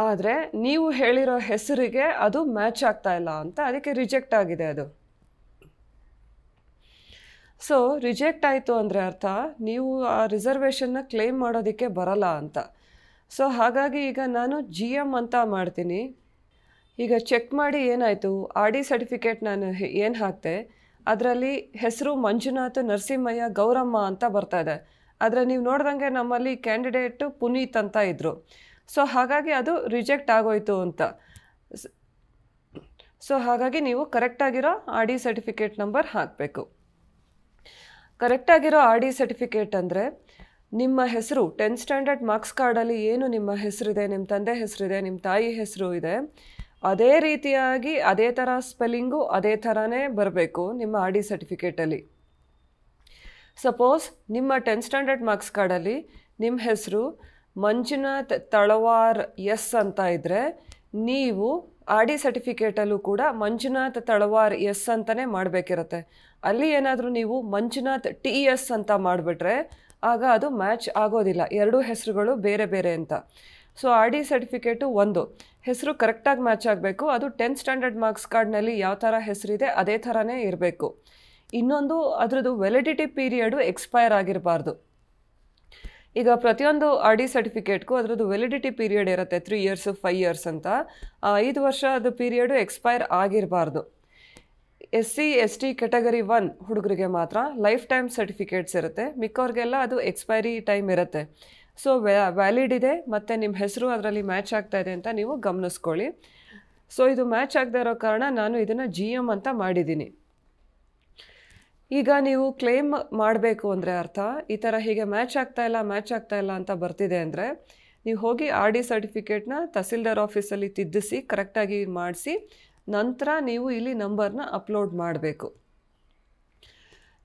Speaker 1: ಆದರೆ ನೀವು ಹೇಳಿರೋ ಹೆಸರಿಗೆ ಅದು ಮ್ಯಾಚ್ ಆಗ್ತಾ ಇಲ್ಲ ಅಂತ, ಅದಕ್ಕೆ ರಿಜೆಕ್ಟ್ ಆಗಿದೆ ಅದು. ಸೊ ರಿಜೆಕ್ಟ್ ಆಯಿತು ಅಂದರೆ ಅರ್ಥ ನೀವು ಆ ರಿಸರ್ವೇಷನ್ನ ಕ್ಲೇಮ್ ಮಾಡೋದಕ್ಕೆ ಬರಲ್ಲ ಅಂತ. ಸೊ ಹಾಗಾಗಿ ಈಗ ನಾನು GM ಅಂತ ಮಾಡ್ತೀನಿ. ಈಗ ಚೆಕ್ ಮಾಡಿ ಏನಾಯಿತು, ಆರ್ ಡಿ ಸರ್ಟಿಫಿಕೇಟ್ ನಾನು ಏನು ಹಾಕ್ತೆ ಅದರಲ್ಲಿ ಹೆಸರು ಮಂಜುನಾಥ್ ನರಸಿಂಹಯ್ಯ ಗೌರಮ್ಮ ಅಂತ ಬರ್ತಾ ಇದೆ. ಆದರೆ ನೀವು ನೋಡ್ದಂಗೆ ನಮ್ಮಲ್ಲಿ ಕ್ಯಾಂಡಿಡೇಟು ಪುನೀತ್ ಅಂತ ಇದ್ದರು. ಸೊ ಹಾಗಾಗಿ ಅದು ರಿಜೆಕ್ಟ್ ಆಗೋಯ್ತು ಅಂತ. ಸೊ ಹಾಗಾಗಿ ನೀವು ಕರೆಕ್ಟಾಗಿರೋ ಆರ್ ಡಿ ಸರ್ಟಿಫಿಕೇಟ್ ನಂಬರ್ ಹಾಕಬೇಕು. ಕರೆಕ್ಟಾಗಿರೋ ಆರ್ ಡಿ ಸರ್ಟಿಫಿಕೇಟ್ ಅಂದರೆ ನಿಮ್ಮ ಹೆಸರು 10th ಸ್ಟ್ಯಾಂಡರ್ಡ್ ಮಾರ್ಕ್ಸ್ ಕಾರ್ಡಲ್ಲಿ ಏನು ನಿಮ್ಮ ಹೆಸರಿದೆ, ನಿಮ್ಮ ತಂದೆ ಹೆಸರಿದೆ, ನಿಮ್ಮ ತಾಯಿ ಹೆಸರು ಇದೆ, ಅದೇ ರೀತಿಯಾಗಿ ಅದೇ ಥರ ಸ್ಪೆಲ್ಲಿಂಗು ಅದೇ ಥರನೇ ಬರಬೇಕು ನಿಮ್ಮ ಆರ್ ಡಿ ಸರ್ಟಿಫಿಕೇಟಲ್ಲಿ. ಸಪೋಸ್ ನಿಮ್ಮ 10th ಸ್ಟ್ಯಾಂಡರ್ಡ್ ಮಾರ್ಕ್ಸ್ ಕಾರ್ಡಲ್ಲಿ ನಿಮ್ಮ ಹೆಸರು ಮಂಜುನಾಥ್ ತಳವಾರ್ ಎಸ್ ಅಂತ ಇದ್ದರೆ, ನೀವು ಆರ್ ಡಿ ಸರ್ಟಿಫಿಕೇಟಲ್ಲೂ ಕೂಡ ಮಂಜುನಾಥ್ ತಳವಾರ್ ಎಸ್ ಅಂತಲೇ ಮಾಡಬೇಕಿರುತ್ತೆ. ಅಲ್ಲಿ ಏನಾದರೂ ನೀವು ಮಂಜುನಾಥ್ ಟಿ ಎಸ್ ಅಂತ ಮಾಡಿಬಿಟ್ರೆ ಆಗ ಅದು ಮ್ಯಾಚ್ ಆಗೋದಿಲ್ಲ, ಎರಡೂ ಹೆಸರುಗಳು ಬೇರೆ ಬೇರೆ ಅಂತ. ಸೊ ಆರ್ ಡಿ ಸರ್ಟಿಫಿಕೇಟು ಒಂದು ಹೆಸರು ಕರೆಕ್ಟಾಗಿ ಮ್ಯಾಚ್ ಆಗಬೇಕು. ಅದು 10th ಸ್ಟ್ಯಾಂಡರ್ಡ್ ಮಾರ್ಕ್ಸ್ ಕಾರ್ಡ್ನಲ್ಲಿ ಯಾವ ಥರ ಹೆಸರಿದೆ ಅದೇ ಥರನೇ ಇರಬೇಕು. ಇನ್ನೊಂದು ಅದರದ್ದು ವ್ಯಾಲಿಡಿಟಿ ಪೀರಿಯಡು ಎಕ್ಸ್ಪೈರ್ ಆಗಿರಬಾರ್ದು. ಈಗ ಪ್ರತಿಯೊಂದು ಆರ್ ಡಿ ಸರ್ಟಿಫಿಕೇಟ್ಗೂ ಅದರದ್ದು ವ್ಯಾಲಿಡಿಟಿ ಪೀರಿಯಡ್ ಇರುತ್ತೆ, 3 years 5 years ಅಂತ. ಆ 5 ವರ್ಷದ ಪೀರಿಯಡು ಎಕ್ಸ್ಪೈರ್ ಆಗಿರಬಾರ್ದು. SC ST ಕ್ಯಾಟಗರಿ 1 ಹುಡುಗರಿಗೆ ಮಾತ್ರ ಲೈಫ್ ಟೈಮ್ ಸರ್ಟಿಫಿಕೇಟ್ಸ್ ಇರುತ್ತೆ, ಮಿಕ್ಕವ್ರಿಗೆಲ್ಲ ಅದು ಎಕ್ಸ್ಪೈರಿ ಟೈಮ್ ಇರುತ್ತೆ. ಸೊ ವ್ಯಾಲಿಡ್ ಇದೆ ಮತ್ತು ನಿಮ್ಮ ಹೆಸರು ಅದರಲ್ಲಿ ಮ್ಯಾಚ್ ಆಗ್ತಾ ಇದೆ ಅಂತ ನೀವು ಗಮನಿಸ್ಕೊಳ್ಳಿ. ಸೊ ಇದು ಮ್ಯಾಚ್ ಆಗದೆ ಇರೋ ಕಾರಣ ನಾನು ಇದನ್ನು GM ಅಂತ ಮಾಡಿದ್ದೀನಿ. ಈಗ ನೀವು ಕ್ಲೇಮ್ ಮಾಡಬೇಕು ಅಂದರೆ ಅರ್ಥ ಈ ಥರ ಹೀಗೆ ಮ್ಯಾಚ್ ಆಗ್ತಾ ಇಲ್ಲ ಅಂತ ಬರ್ತಿದೆ ಅಂದರೆ ನೀವು ಹೋಗಿ ಆರ್ ಡಿ ಸರ್ಟಿಫಿಕೇಟ್ನ ತಹಸೀಲ್ದಾರ್ ಆಫೀಸಲ್ಲಿ ತಿದ್ದಿಸಿ ಕರೆಕ್ಟಾಗಿ ಮಾಡಿಸಿ ನಂತರ ನೀವು ಇಲ್ಲಿ ನಂಬರ್ನ ಅಪ್ಲೋಡ್ ಮಾಡಬೇಕು.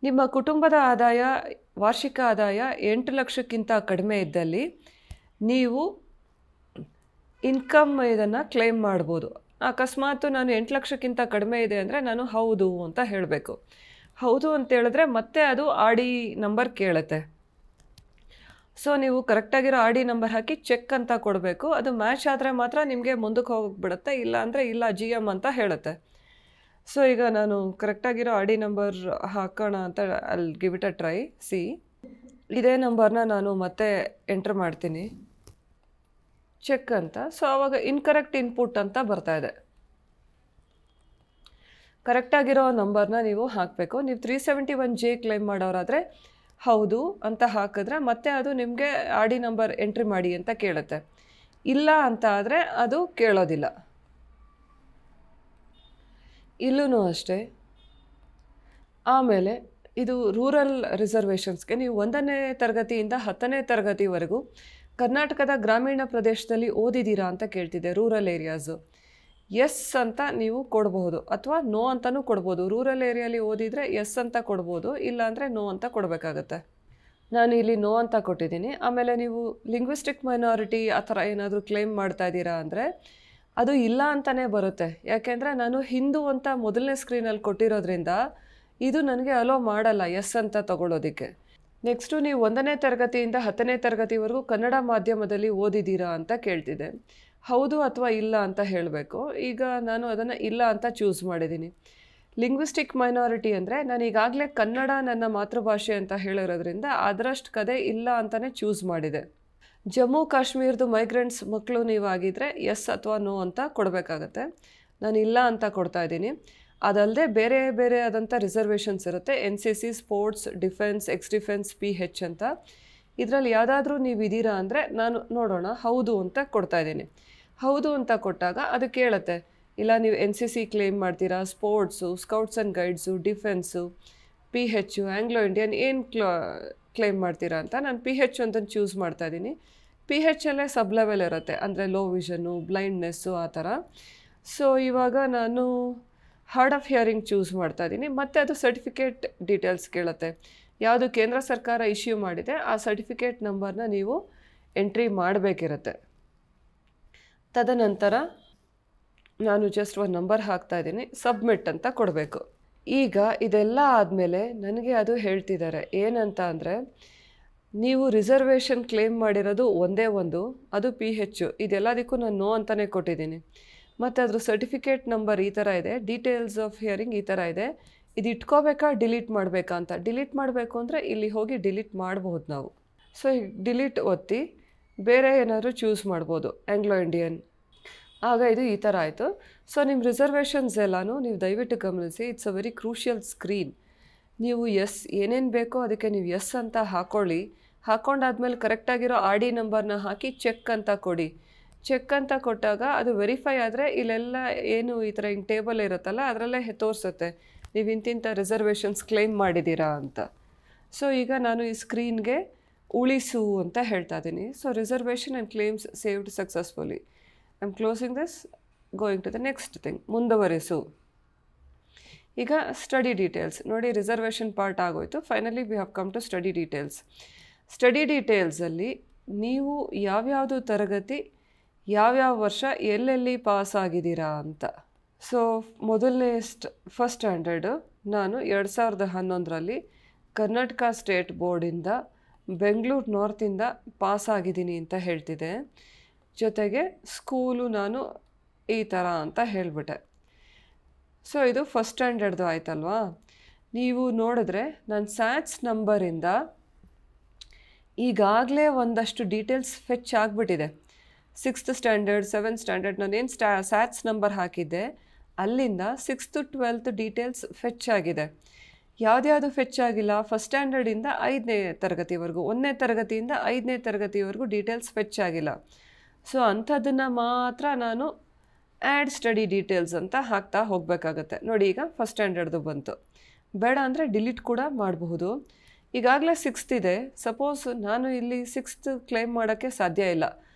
Speaker 1: ನಿಮ್ಮ ಕುಟುಂಬದ ಆದಾಯ ವಾರ್ಷಿಕ ಆದಾಯ 8 ಲಕ್ಷಕ್ಕಿಂತ ಕಡಿಮೆ ಇದ್ದಲ್ಲಿ ನೀವು ಇನ್ಕಮ್ ಇದನ್ನು ಕ್ಲೇಮ್ ಮಾಡ್ಬೋದು. ಅಕಸ್ಮಾತ್ ನಾನು 8 ಲಕ್ಷಕ್ಕಿಂತ ಕಡಿಮೆ ಇದೆ ಅಂದರೆ ನಾನು ಹೌದು ಅಂತ ಹೇಳಬೇಕು. ಹೌದು ಅಂತ ಹೇಳಿದ್ರೆ ಮತ್ತೆ ಅದು ಆರ್ ಡಿ ನಂಬರ್ ಕೇಳುತ್ತೆ. ಸೊ ನೀವು ಕರೆಕ್ಟಾಗಿರೋ ಆರ್ ಡಿ ನಂಬರ್ ಹಾಕಿ ಚೆಕ್ ಅಂತ ಕೊಡಬೇಕು. ಅದು ಮ್ಯಾಚ್ ಆದರೆ ಮಾತ್ರ ನಿಮಗೆ ಮುಂದಕ್ಕೆ ಹೋಗಿಬಿಡುತ್ತೆ, ಇಲ್ಲ ಅಂದರೆ ಇಲ್ಲ GM ಅಂತ ಹೇಳುತ್ತೆ. ಸೊ ಈಗ ನಾನು ಕರೆಕ್ಟಾಗಿರೋ ಆರ್ ಡಿ ನಂಬರ್ ಹಾಕೋಣ ಅಂತ ಅಲ್ಲಿ give it a try. C ಇದೇ ನಂಬರ್ನ ನಾನು ಮತ್ತೆ ಎಂಟ್ರ್ ಮಾಡ್ತೀನಿ ಚೆಕ್ ಅಂತ. ಸೊ ಆವಾಗ ಇನ್ಕರೆಕ್ಟ್ ಇನ್ಪುಟ್ ಅಂತ ಬರ್ತಾ ಇದೆ. ಕರೆಕ್ಟಾಗಿರೋ ನಂಬರ್ನ ನೀವು ಹಾಕಬೇಕು. ನೀವು 371J ಕ್ಲೈಮ್ ಮಾಡೋರಾದರೆ ಹೌದು ಅಂತ ಹಾಕಿದ್ರೆ ಮತ್ತೆ ಅದು ನಿಮಗೆ ಆರ್ ಡಿ ನಂಬರ್ ಎಂಟ್ರಿ ಮಾಡಿ ಅಂತ ಕೇಳುತ್ತೆ. ಇಲ್ಲ ಅಂತ ಆದರೆ ಅದು ಕೇಳೋದಿಲ್ಲ. ಇಲ್ಲೂ ಅಷ್ಟೇ. ಆಮೇಲೆ ಇದು ರೂರಲ್ ರಿಸರ್ವೇಷನ್ಸ್ಗೆ ನೀವು 1ನೇ ತರಗತಿಯಿಂದ 10ನೇ ತರಗತಿವರೆಗೂ ಕರ್ನಾಟಕದ ಗ್ರಾಮೀಣ ಪ್ರದೇಶದಲ್ಲಿ ಓದಿದ್ದೀರಾ ಅಂತ ಕೇಳ್ತಿದೆ. ರೂರಲ್ ಏರಿಯಾಸು ಎಸ್ ಅಂತ ನೀವು ಕೊಡ್ಬೋದು ಅಥವಾ ನೋ ಅಂತಲೂ ಕೊಡ್ಬೋದು. ರೂರಲ್ ಏರಿಯಲ್ಲಿ ಓದಿದರೆ ಎಸ್ ಅಂತ ಕೊಡ್ಬೋದು, ಇಲ್ಲಾಂದರೆ ನೋ ಅಂತ ಕೊಡಬೇಕಾಗತ್ತೆ. ನಾನು ಇಲ್ಲಿ ನೋ ಅಂತ ಕೊಟ್ಟಿದ್ದೀನಿ. ಆಮೇಲೆ ನೀವು ಲಿಂಗ್ವಿಸ್ಟಿಕ್ ಮೈನಾರಿಟಿ ಆ ಥರ ಏನಾದರೂ ಕ್ಲೇಮ್ ಮಾಡ್ತಾ ಇದ್ದೀರಾ ಅಂದರೆ ಅದು ಇಲ್ಲ ಅಂತಲೇ ಬರುತ್ತೆ. ಯಾಕೆಂದರೆ ನಾನು ಹಿಂದೂ ಅಂತ ಮೊದಲನೇ ಸ್ಕ್ರೀನಲ್ಲಿ ಕೊಟ್ಟಿರೋದ್ರಿಂದ ಇದು ನನಗೆ ಅಲೋ ಮಾಡಲ್ಲ ಎಸ್ ಅಂತ ತಗೊಳ್ಳೋದಕ್ಕೆ. ನೆಕ್ಸ್ಟು ನೀವು 1ನೇ ತರಗತಿಯಿಂದ 10ನೇ ತರಗತಿವರೆಗೂ ಕನ್ನಡ ಮಾಧ್ಯಮದಲ್ಲಿ ಓದಿದ್ದೀರಾ ಅಂತ ಕೇಳ್ತಿದೆ. ಹೌದು ಅಥವಾ ಇಲ್ಲ ಅಂತ ಹೇಳಬೇಕು. ಈಗ ನಾನು ಅದನ್ನು ಇಲ್ಲ ಅಂತ ಚೂಸ್ ಮಾಡಿದ್ದೀನಿ. ಲಿಂಗ್ವಿಸ್ಟಿಕ್ ಮೈನಾರಿಟಿ ಅಂದರೆ ನಾನು ಈಗಾಗಲೇ ಕನ್ನಡ ನನ್ನ ಮಾತೃಭಾಷೆ ಅಂತ ಹೇಳಿರೋದ್ರಿಂದ ಅದರಷ್ಟು ಕದೆ ಇಲ್ಲ ಅಂತಲೇ ಚೂಸ್ ಮಾಡಿದೆ. ಜಮ್ಮು ಕಾಶ್ಮೀರದ ಮೈಗ್ರೆಂಟ್ಸ್ ಮಕ್ಕಳು ನೀವಾಗಿದ್ದರೆ ಎಸ್ ಅಥವಾ ನೋ ಅಂತ ಕೊಡಬೇಕಾಗತ್ತೆ. ನಾನು ಇಲ್ಲ ಅಂತ ಕೊಡ್ತಾ ಇದ್ದೀನಿ. ಅದಲ್ಲದೆ ಬೇರೆ ಬೇರೆ ಆದಂಥ ರಿಸರ್ವೇಷನ್ಸ್ ಇರುತ್ತೆ. NCC, sports, defence, X defence, PH ಅಂತ. ಇದರಲ್ಲಿ ಯಾವುದಾದ್ರೂ ನೀವು ಇದ್ದೀರಾ ಅಂದರೆ ನಾನು ನೋಡೋಣ ಹೌದು ಅಂತ ಕೊಡ್ತಾ ಇದ್ದೀನಿ. ಹೌದು ಅಂತ ಕೊಟ್ಟಾಗ ಅದು ಕೇಳುತ್ತೆ, ಇಲ್ಲ ನೀವು NCC ಕ್ಲೇಮ್ ಮಾಡ್ತೀರಾ, sports, scouts and guides, defence, PH, Anglo Indian ಏನು ಕ್ಲೇಮ್ ಮಾಡ್ತೀರಾ ಅಂತ. ನಾನು PH ಅಂತಂದು ಚೂಸ್ ಮಾಡ್ತಾ ಇದ್ದೀನಿ. PHಲ್ಲೇ ಸಬ್ ಲೆವೆಲ್ ಇರುತ್ತೆ, ಅಂದರೆ ಲೋ ವಿಷನ್ನು, ಬ್ಲೈಂಡ್ನೆಸ್ಸು ಆ ಥರ. ಸೊ ಇವಾಗ ನಾನು ಹಾರ್ಡ್ ಆಫ್ ಹಿಯರಿಂಗ್ ಚೂಸ್ ಮಾಡ್ತಾ ಇದ್ದೀನಿ. ಮತ್ತು ಅದು ಸರ್ಟಿಫಿಕೇಟ್ ಡೀಟೇಲ್ಸ್ ಕೇಳುತ್ತೆ. ಯಾವುದು ಕೇಂದ್ರ ಸರ್ಕಾರ ಇಶ್ಯೂ ಮಾಡಿದೆ ಆ ಸರ್ಟಿಫಿಕೇಟ್ ನಂಬರ್ನ ನೀವು ಎಂಟ್ರಿ ಮಾಡಬೇಕಿರುತ್ತೆ. ತದನಂತರ ನಾನು ಜಸ್ಟ್ ಒಂದು ನಂಬರ್ ಹಾಕ್ತಾ ಇದ್ದೀನಿ, ಸಬ್ಮಿಟ್ ಅಂತ ಕೊಡಬೇಕು. ಈಗ ಇದೆಲ್ಲ ಆದಮೇಲೆ ನನಗೆ ಅದು ಹೇಳ್ತಿದ್ದಾರೆ ಏನಂತ ಅಂದರೆ ನೀವು ರಿಸರ್ವೇಷನ್ ಕ್ಲೇಮ್ ಮಾಡಿರೋದು ಒಂದೇ ಒಂದು, ಅದು PH. ಇದೆಲ್ಲದಕ್ಕೂ ನಾನು ನೋ ಅಂತಲೇ ಕೊಟ್ಟಿದ್ದೀನಿ. ಮತ್ತು ಅದ್ರ ಸರ್ಟಿಫಿಕೇಟ್ ನಂಬರ್ ಈ ಥರ ಇದೆ, ಡೀಟೇಲ್ಸ್ ಆಫ್ ಹಿಯರಿಂಗ್ ಈ ಥರ ಇದೆ. ಇದು ಇಟ್ಕೋಬೇಕಾ ಡಿಲೀಟ್ ಮಾಡಬೇಕಾ ಅಂತ. ಡಿಲೀಟ್ ಮಾಡಬೇಕು ಅಂದರೆ ಇಲ್ಲಿ ಹೋಗಿ ಡಿಲೀಟ್ ಮಾಡಬಹುದು ನಾವು. ಸೊ ಈಗ ಡಿಲೀಟ್ ಒತ್ತಿ ಬೇರೆ ಏನಾದರೂ ಚೂಸ್ ಮಾಡ್ಬೋದು, ಆಂಗ್ಲೋ ಇಂಡಿಯನ್. ಆಗ ಇದು ಈ ಥರ ಆಯಿತು. ಸೊ ನಿಮ್ಮ ರಿಸರ್ವೇಷನ್ಸ್ ಎಲ್ಲನೂ ನೀವು ದಯವಿಟ್ಟು ಗಮನಿಸಿ. It's a very crucial screen. ನೀವು ಎಸ್ ಏನೇನು ಬೇಕೋ ಅದಕ್ಕೆ ನೀವು ಎಸ್ ಅಂತ ಹಾಕ್ಕೊಳ್ಳಿ. ಹಾಕ್ಕೊಂಡಾದ್ಮೇಲೆ ಕರೆಕ್ಟಾಗಿರೋ ಆರ್ ಡಿ ನಂಬರ್ನ ಹಾಕಿ ಚೆಕ್ ಅಂತ ಕೊಡಿ. ಚೆಕ್ ಅಂತ ಕೊಟ್ಟಾಗ ಅದು ವೆರಿಫೈ ಆದರೆ ಇಲ್ಲೆಲ್ಲ ಏನು ಈ ಥರ ಹಿಂಗೆ ಟೇಬಲ್ ಇರುತ್ತಲ್ಲ ಅದರಲ್ಲೇ ತೋರಿಸುತ್ತೆ ನೀವು ಇಂತಿಂಥ ರಿಸರ್ವೇಷನ್ಸ್ ಕ್ಲೈಮ್ ಮಾಡಿದ್ದೀರಾ ಅಂತ. ಸೊ ಈಗ ನಾನು ಈ ಸ್ಕ್ರೀನ್ಗೆ ಉಳಿಸು ಅಂತ ಹೇಳ್ತಾ ಇದ್ದೀನಿ. So reservation and claims saved successfully. I am closing this, going to the next thing, ಮುಂದುವರಿಸು. ಈಗ ಸ್ಟಡಿ ಡೀಟೇಲ್ಸ್ ನೋಡಿ, ರಿಸರ್ವೇಷನ್ ಪಾರ್ಟ್ ಆಗೋಯ್ತು. Finally we have come to study details. Study ಡೀಟೇಲ್ಸಲ್ಲಿ ನೀವು ಯಾವ್ಯಾವುದು ತರಗತಿ ಯಾವ್ಯಾವ ವರ್ಷ ಎಲ್ಲೆಲ್ಲಿ ಪಾಸ್ ಆಗಿದ್ದೀರಾ ಅಂತ. ಸೊ ಮೊದಲನೇ ಫಸ್ಟ್ ಸ್ಟ್ಯಾಂಡರ್ಡು ನಾನು 2011ರಲ್ಲಿ ಕರ್ನಾಟಕ ಸ್ಟೇಟ್ ಬೋರ್ಡಿಂದ ಬೆಂಗಳೂರು ನಾರ್ತಿಂದ ಪಾಸ್ ಆಗಿದ್ದೀನಿ ಅಂತ ಹೇಳ್ತಿದ್ದೆ. ಜೊತೆಗೆ ಸ್ಕೂಲು ನಾನು ಈ ಥರ ಅಂತ ಹೇಳಿಬಿಟ್ಟೆ. ಸೊ ಇದು ಫಸ್ಟ್ ಸ್ಟ್ಯಾಂಡರ್ಡ್ದು ಆಯ್ತಲ್ವಾ. ನೀವು ನೋಡಿದ್ರೆ ನನ್ನ ಸ್ಯಾಟ್ಸ್ ನಂಬರಿಂದ ಈಗಾಗಲೇ ಒಂದಷ್ಟು ಡೀಟೇಲ್ಸ್ ಫೆಚ್ ಆಗಿಬಿಟ್ಟಿದೆ. 6th ಸ್ಟ್ಯಾಂಡರ್ಡ್ 7th ಸ್ಟ್ಯಾಂಡರ್ಡ್ ನಾನೇನು ಸ್ಯಾಟ್ಸ್ ನಂಬರ್ ಹಾಕಿದ್ದೆ ಅಲ್ಲಿಂದ 6th 12th ಡೀಟೇಲ್ಸ್ ಫೆಚ್ ಆಗಿದೆ. ಯಾವುದ್ಯಾವುದು ಫೆಚ್ ಆಗಿಲ್ಲ, ಫಸ್ಟ್ ಸ್ಟ್ಯಾಂಡರ್ಡಿಂದ 5ನೇ ತರಗತಿವರೆಗೂ, 1ನೇ ತರಗತಿಯಿಂದ 5ನೇ ತರಗತಿವರೆಗೂ ಡೀಟೇಲ್ಸ್ ಫೆಚ್ ಆಗಿಲ್ಲ. ಸೊ ಅಂಥದ್ದನ್ನು ಮಾತ್ರ ನಾನು ಆ್ಯಡ್ ಸ್ಟಡಿ ಡೀಟೇಲ್ಸ್ ಅಂತ ಹಾಕ್ತಾ ಹೋಗಬೇಕಾಗತ್ತೆ. ನೋಡಿ ಈಗ ಫಸ್ಟ್ ಸ್ಟ್ಯಾಂಡರ್ಡ್ದು ಬಂತು. ಬೇಡ ಅಂದರೆ ಡಿಲೀಟ್ ಕೂಡ ಮಾಡಬಹುದು. ಈಗಾಗಲೇ 6th ಇದೆ. ಸಪೋಸ್ ನಾನು ಇಲ್ಲಿ 6th ಕ್ಲೈಮ್ ಮಾಡೋಕ್ಕೆ ಸಾಧ್ಯ ಇಲ್ಲ.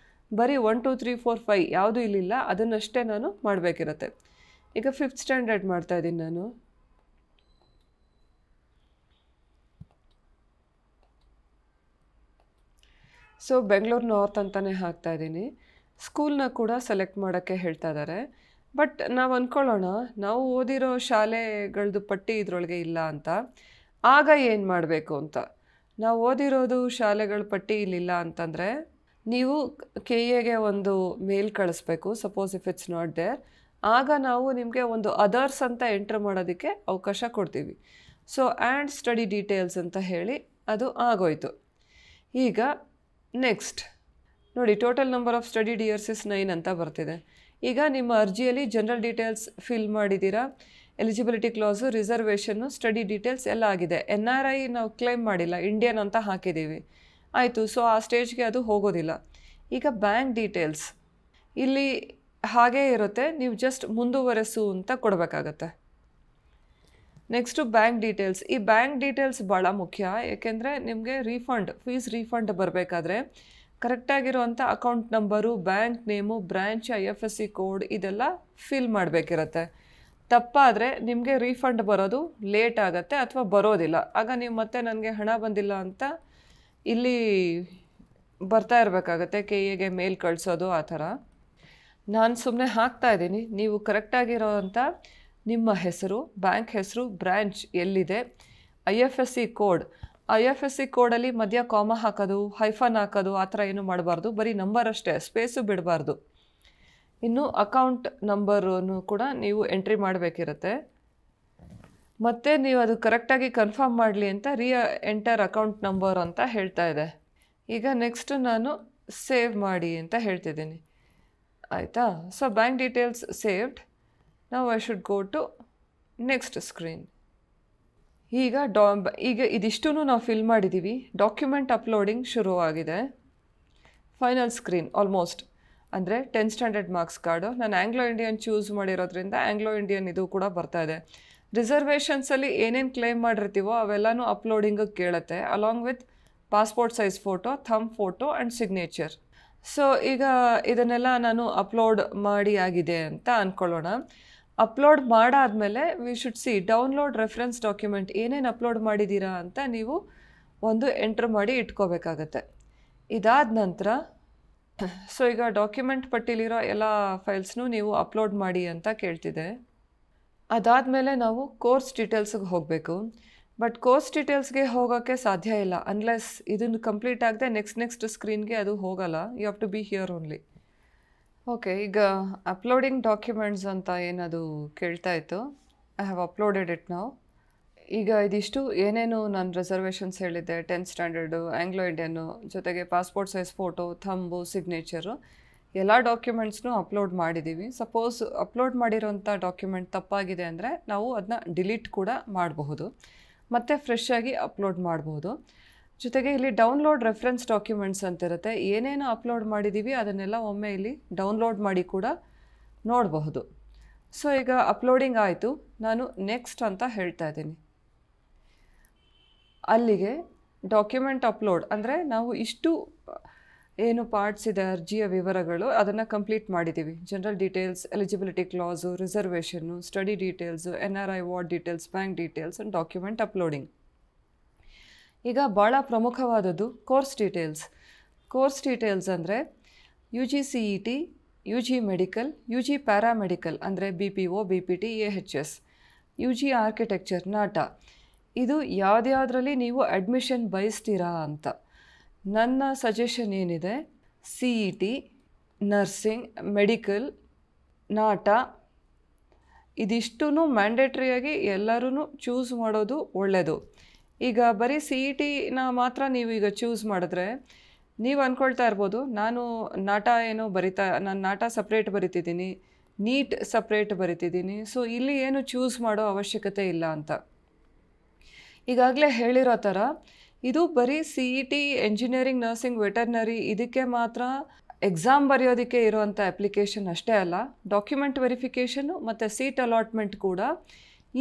Speaker 1: ಬರೀ 1 2 3 4 5 ಯಾವುದೂ ಇಲ್ಲಿಲ್ಲ, ಅದನ್ನಷ್ಟೇ ನಾನು ಮಾಡಬೇಕಿರುತ್ತೆ. ಈಗ 5th ಸ್ಟ್ಯಾಂಡರ್ಡ್ ಮಾಡ್ತಾಯಿದ್ದೀನಿ ನಾನು. ಸೊ ಬೆಂಗಳೂರು ನಾರ್ತ್ ಅಂತಲೇ ಹಾಕ್ತಾಯಿದ್ದೀನಿ. ಸ್ಕೂಲ್ನ ಕೂಡ ಸೆಲೆಕ್ಟ್ ಮಾಡೋಕ್ಕೆ ಹೇಳ್ತಾ ಇದ್ದಾರೆ. ಬಟ್ ನಾವು ಅಂದ್ಕೊಳ್ಳೋಣ ನಾವು ಓದಿರೋ ಶಾಲೆಗಳದ್ದು ಪಟ್ಟಿ ಇದರೊಳಗೆ ಇಲ್ಲ ಅಂತ. ಆಗ ಏನು ಮಾಡಬೇಕು ಅಂತ. ನಾವು ಓದಿರೋದು ಶಾಲೆಗಳ ಪಟ್ಟಿ ಇಲ್ಲಿಲ್ಲ ಅಂತಂದರೆ ನೀವು KAಗೆ ಒಂದು ಮೇಲ್ ಕಳಿಸ್ಬೇಕು. Suppose if it's not there, ಆಗ ನಾವು ನಿಮಗೆ ಒಂದು ಅದರ್ಸ್ ಅಂತ ಎಂಟ್ರ್ ಮಾಡೋದಕ್ಕೆ ಅವಕಾಶ ಕೊಡ್ತೀವಿ. ಸೊ ಆ್ಯಂಡ್ ಸ್ಟಡಿ ಡೀಟೇಲ್ಸ್ ಅಂತ ಹೇಳಿ ಅದು ಆಗೋಯ್ತು. ಈಗ ನೆಕ್ಸ್ಟ್ ನೋಡಿ, total number of study years is 9 ಅಂತ ಬರ್ತಿದೆ. ಈಗ ನಿಮ್ಮ ಅರ್ಜಿಯಲ್ಲಿ ಜನರಲ್ ಡೀಟೇಲ್ಸ್ ಫಿಲ್ ಮಾಡಿದ್ದೀರಾ, eligibility class, reservation, study details ಎಲ್ಲ ಆಗಿದೆ. NRI ನಾವು ಕ್ಲೈಮ್ ಮಾಡಿಲ್ಲ, ಇಂಡಿಯನ್ ಅಂತ ಹಾಕಿದ್ದೀವಿ. ಆಯಿತು. ಸೊ ಆ ಸ್ಟೇಜ್ಗೆ ಅದು ಹೋಗೋದಿಲ್ಲ. ಈಗ ಬ್ಯಾಂಕ್ ಡೀಟೇಲ್ಸ್ ಇಲ್ಲಿ ಹಾಗೇ ಇರುತ್ತೆ, ನೀವು ಜಸ್ಟ್ ಮುಂದುವರೆಸು ಅಂತ ಕೊಡಬೇಕಾಗತ್ತೆ. Next bank details. ಈ ಬ್ಯಾಂಕ್ ಡೀಟೇಲ್ಸ್ ಭಾಳ ಮುಖ್ಯ. ಏಕೆಂದರೆ ನಿಮಗೆ ಫೀಸ್ ರೀಫಂಡ್ ಬರಬೇಕಾದ್ರೆ ಕರೆಕ್ಟಾಗಿರುವಂಥ account number, bank name, branch, IFSC code ಇದೆಲ್ಲ ಫಿಲ್ ಮಾಡಬೇಕಿರತ್ತೆ. ತಪ್ಪಾದರೆ ನಿಮಗೆ ರೀಫಂಡ್ ಬರೋದು ಲೇಟ್ ಆಗುತ್ತೆ ಅಥವಾ ಬರೋದಿಲ್ಲ. ಆಗ ನೀವು ಮತ್ತೆ ನನಗೆ ಹಣ ಬಂದಿಲ್ಲ ಅಂತ ಇಲ್ಲಿ ಬರ್ತಾ ಇರಬೇಕಾಗತ್ತೆ, KAಗೆ ಮೇಲ್ ಕಳಿಸೋದು ಆ ಥರ. ನಾನು ಸುಮ್ಮನೆ ಹಾಕ್ತಾಯಿದ್ದೀನಿ. ನೀವು ಕರೆಕ್ಟಾಗಿರೋವಂಥ ನಿಮ್ಮ ಹೆಸರು, ಬ್ಯಾಂಕ್ ಹೆಸರು, ಬ್ರ್ಯಾಂಚ್ ಎಲ್ಲಿದೆ, IFSC ಕೋಡ್. IFSC ಕೋಡಲ್ಲಿ ಮಧ್ಯ ಕಾಮ ಹಾಕೋದು, ಹೈಫನ್ ಹಾಕೋದು ಆ ಥರ ಏನೂ ಮಾಡಬಾರ್ದು. ಬರೀ ನಂಬರ್ ಅಷ್ಟೇ, ಸ್ಪೇಸು ಬಿಡಬಾರ್ದು. ಇನ್ನು ಅಕೌಂಟ್ ನಂಬರನ್ನು ಕೂಡ ನೀವು ಎಂಟ್ರಿ ಮಾಡಬೇಕಿರುತ್ತೆ. ಮತ್ತು ನೀವು ಅದು ಕರೆಕ್ಟಾಗಿ ಕನ್ಫರ್ಮ್ ಮಾಡಲಿ ಅಂತ ಎಂಟರ್ ಅಕೌಂಟ್ ನಂಬರ್ ಅಂತ ಹೇಳ್ತಾ ಇದೆ. ಈಗ ನೆಕ್ಸ್ಟ್ ನಾನು ಸೇವ್ ಮಾಡಿ ಅಂತ ಹೇಳ್ತಿದ್ದೀನಿ. ಆಯಿತಾ. So bank details saved. ನಾವು I should go to next screen. ಈಗ ಇದಿಷ್ಟೂ ನಾವು ಫಿಲ್ ಮಾಡಿದ್ದೀವಿ. ಡಾಕ್ಯುಮೆಂಟ್ ಅಪ್ಲೋಡಿಂಗ್ ಶುರುವಾಗಿದೆ. Final screen almost. ಅಂದರೆ 10th ಸ್ಟ್ಯಾಂಡರ್ಡ್ ಮಾರ್ಕ್ಸ್ ಕಾರ್ಡು. ನಾನು ಆಂಗ್ಲೋ ಇಂಡಿಯನ್ ಚೂಸ್ ಮಾಡಿರೋದ್ರಿಂದ ಆಂಗ್ಲೋ ಇಂಡಿಯನ್ ಇದು ಕೂಡ ಬರ್ತಾ ಇದೆ. ರಿಸರ್ವೇಷನ್ಸಲ್ಲಿ ಏನೇನು ಕ್ಲೈಮ್ ಮಾಡಿರ್ತೀವೋ ಅವೆಲ್ಲನೂ ಅಪ್ಲೋಡಿಂಗಿಗೆ ಕೇಳುತ್ತೆ, along with passport size photo, thumb photo and signature. So ಈಗ ಇದನ್ನೆಲ್ಲ ನಾನು ಅಪ್ಲೋಡ್ ಮಾಡಿ ಆಗಿದೆ ಅಂತ ಅಂದ್ಕೊಳ್ಳೋಣ. ಅಪ್ಲೋಡ್ ಮಾಡಾದಮೇಲೆ we should see download reference document. ಏನೇನು ಅಪ್ಲೋಡ್ ಮಾಡಿದ್ದೀರಾ ಅಂತ ನೀವು ಒಂದು ಎಂಟ್ರ್ ಮಾಡಿ ಇಟ್ಕೋಬೇಕಾಗತ್ತೆ. ಇದಾದ ನಂತರ ಸೊ ಈಗ ಡಾಕ್ಯುಮೆಂಟ್ ಪಟ್ಟಿಲಿರೋ ಎಲ್ಲ ಫೈಲ್ಸ್ನೂ ನೀವು ಅಪ್ಲೋಡ್ ಮಾಡಿ ಅಂತ ಕೇಳ್ತಿದೆ. ಅದಾದಮೇಲೆ ನಾವು ಕೋರ್ಸ್ ಡೀಟೇಲ್ಸ್ಗೆ ಹೋಗಬೇಕು. ಬಟ್ ಕೋರ್ಸ್ ಡೀಟೇಲ್ಸ್ಗೆ ಹೋಗೋಕ್ಕೆ ಸಾಧ್ಯ ಇಲ್ಲ ಅನ್ಲೆಸ್ ಇದನ್ನು ಕಂಪ್ಲೀಟ್ ಆಗದೆ ನೆಕ್ಸ್ಟ್ ಸ್ಕ್ರೀನ್ಗೆ ಅದು ಹೋಗಲ್ಲ. You have to be here only. Okay, ಈಗ ಅಪ್ಲೋಡಿಂಗ್ ಡಾಕ್ಯುಮೆಂಟ್ಸ್ ಅಂತ ಏನದು ಕೇಳ್ತಾ ಇತ್ತು. ಐ ಹ್ಯಾವ್ ಅಪ್ಲೋಡೆಡ್ ಇಟ್ ನಾವು. ಈಗ ಇದಿಷ್ಟು ಏನೇನು ನಾನು ರಿಸರ್ವೇಷನ್ಸ್ ಹೇಳಿದ್ದೆ, 10th ಸ್ಟ್ಯಾಂಡರ್ಡು, ಆಂಗ್ಲೋ ಇಂಡಿಯನ್ನು, ಜೊತೆಗೆ ಪಾಸ್ಪೋರ್ಟ್ ಸೈಜ್ ಫೋಟೋ, ಥಂಬು, ಸಿಗ್ನೇಚರು, ಎಲ್ಲ ಡಾಕ್ಯುಮೆಂಟ್ಸ್ನೂ ಅಪ್ಲೋಡ್ ಮಾಡಿದ್ದೀವಿ. ಸಪೋಸ್ ಅಪ್ಲೋಡ್ ಮಾಡಿರೋಂಥ ಡಾಕ್ಯುಮೆಂಟ್ ತಪ್ಪಾಗಿದೆ ಅಂದರೆ ನಾವು ಅದನ್ನ ಡಿಲೀಟ್ ಕೂಡ ಮಾಡಬಹುದು, ಮತ್ತು ಫ್ರೆಶ್ ಆಗಿ ಅಪ್ಲೋಡ್ ಮಾಡಬಹುದು. ಜೊತೆಗೆ ಇಲ್ಲಿ ಡೌನ್ಲೋಡ್ ರೆಫರೆನ್ಸ್ ಡಾಕ್ಯುಮೆಂಟ್ಸ್ ಅಂತಿರುತ್ತೆ. ಏನೇನು ಅಪ್ಲೋಡ್ ಮಾಡಿದ್ದೀವಿ ಅದನ್ನೆಲ್ಲ ಒಮ್ಮೆ ಇಲ್ಲಿ ಡೌನ್ಲೋಡ್ ಮಾಡಿ ಕೂಡ ನೋಡಬಹುದು. ಸೊ ಈಗ ಅಪ್ಲೋಡಿಂಗ್ ಆಯಿತು, ನಾನು ನೆಕ್ಸ್ಟ್ ಅಂತ ಹೇಳ್ತಾ ಇದ್ದೀನಿ. ಅಲ್ಲಿಗೆ ಡಾಕ್ಯುಮೆಂಟ್ ಅಪ್ಲೋಡ್ ಅಂದರೆ ನಾವು ಇಷ್ಟು ಏನು ಪಾರ್ಟ್ಸ್ ಇದೆ ಅರ್ಜಿಯ ವಿವರಗಳು ಅದನ್ನು ಕಂಪ್ಲೀಟ್ ಮಾಡಿದ್ದೀವಿ. General details, eligibility class, reservation, study details, NRI ward details, bank details and document uploading. ಈಗ ಭಾಳ ಪ್ರಮುಖವಾದದ್ದು ಕೋರ್ಸ್ ಡೀಟೇಲ್ಸ್. ಕೋರ್ಸ್ ಡೀಟೇಲ್ಸ್ ಅಂದರೆ UG CET, UG medical, UG paramedical ಅಂದರೆ BPO, BPT, AHS, UG architecture, NATA. ಇದು ಯಾವುದ್ಯಾವುದರಲ್ಲಿ ನೀವು admission ಬಯಸ್ತೀರಾ ಅಂತ. ನನ್ನ suggestion ಏನಿದೆ, CET, ನರ್ಸಿಂಗ್, ಮೆಡಿಕಲ್, ನಾಟಾ ಇದಿಷ್ಟೂ ಮ್ಯಾಂಡೇಟ್ರಿಯಾಗಿ ಎಲ್ಲರೂ ಚೂಸ್ ಮಾಡೋದು ಒಳ್ಳೆಯದು. ಈಗ ಬರೀ CETನ ಮಾತ್ರ ನೀವು ಈಗ ಚೂಸ್ ಮಾಡಿದ್ರೆ ನೀವು ಅಂದ್ಕೊಳ್ತಾ ಇರ್ಬೋದು, ನಾನು ನಾಟಾ ಏನೋ ನಾನು ನಾಟಾ ಸಪ್ರೇಟ್ ಬರಿತಿದ್ದೀನಿ, ನೀಟ್ ಸಪ್ರೇಟ್ ಬರಿತಿದ್ದೀನಿ, ಸೊ ಇಲ್ಲಿ ಏನು ಚೂಸ್ ಮಾಡೋ ಅವಶ್ಯಕತೆ ಇಲ್ಲ ಅಂತ. ಈಗಾಗಲೇ ಹೇಳಿರೋ ಥರ ಇದು ಬರೀ CET, ಎಂಜಿನಿಯರಿಂಗ್, ನರ್ಸಿಂಗ್, ವೆಟರ್ನರಿ ಇದಕ್ಕೆ ಮಾತ್ರ ಎಕ್ಸಾಮ್ ಬರೆಯೋದಕ್ಕೆ ಇರೋವಂಥ ಅಪ್ಲಿಕೇಶನ್ ಅಷ್ಟೇ ಅಲ್ಲ, ಡಾಕ್ಯುಮೆಂಟ್ ವೆರಿಫಿಕೇಷನ್ನು ಮತ್ತು ಸೀಟ್ ಅಲಾಟ್ಮೆಂಟ್ ಕೂಡ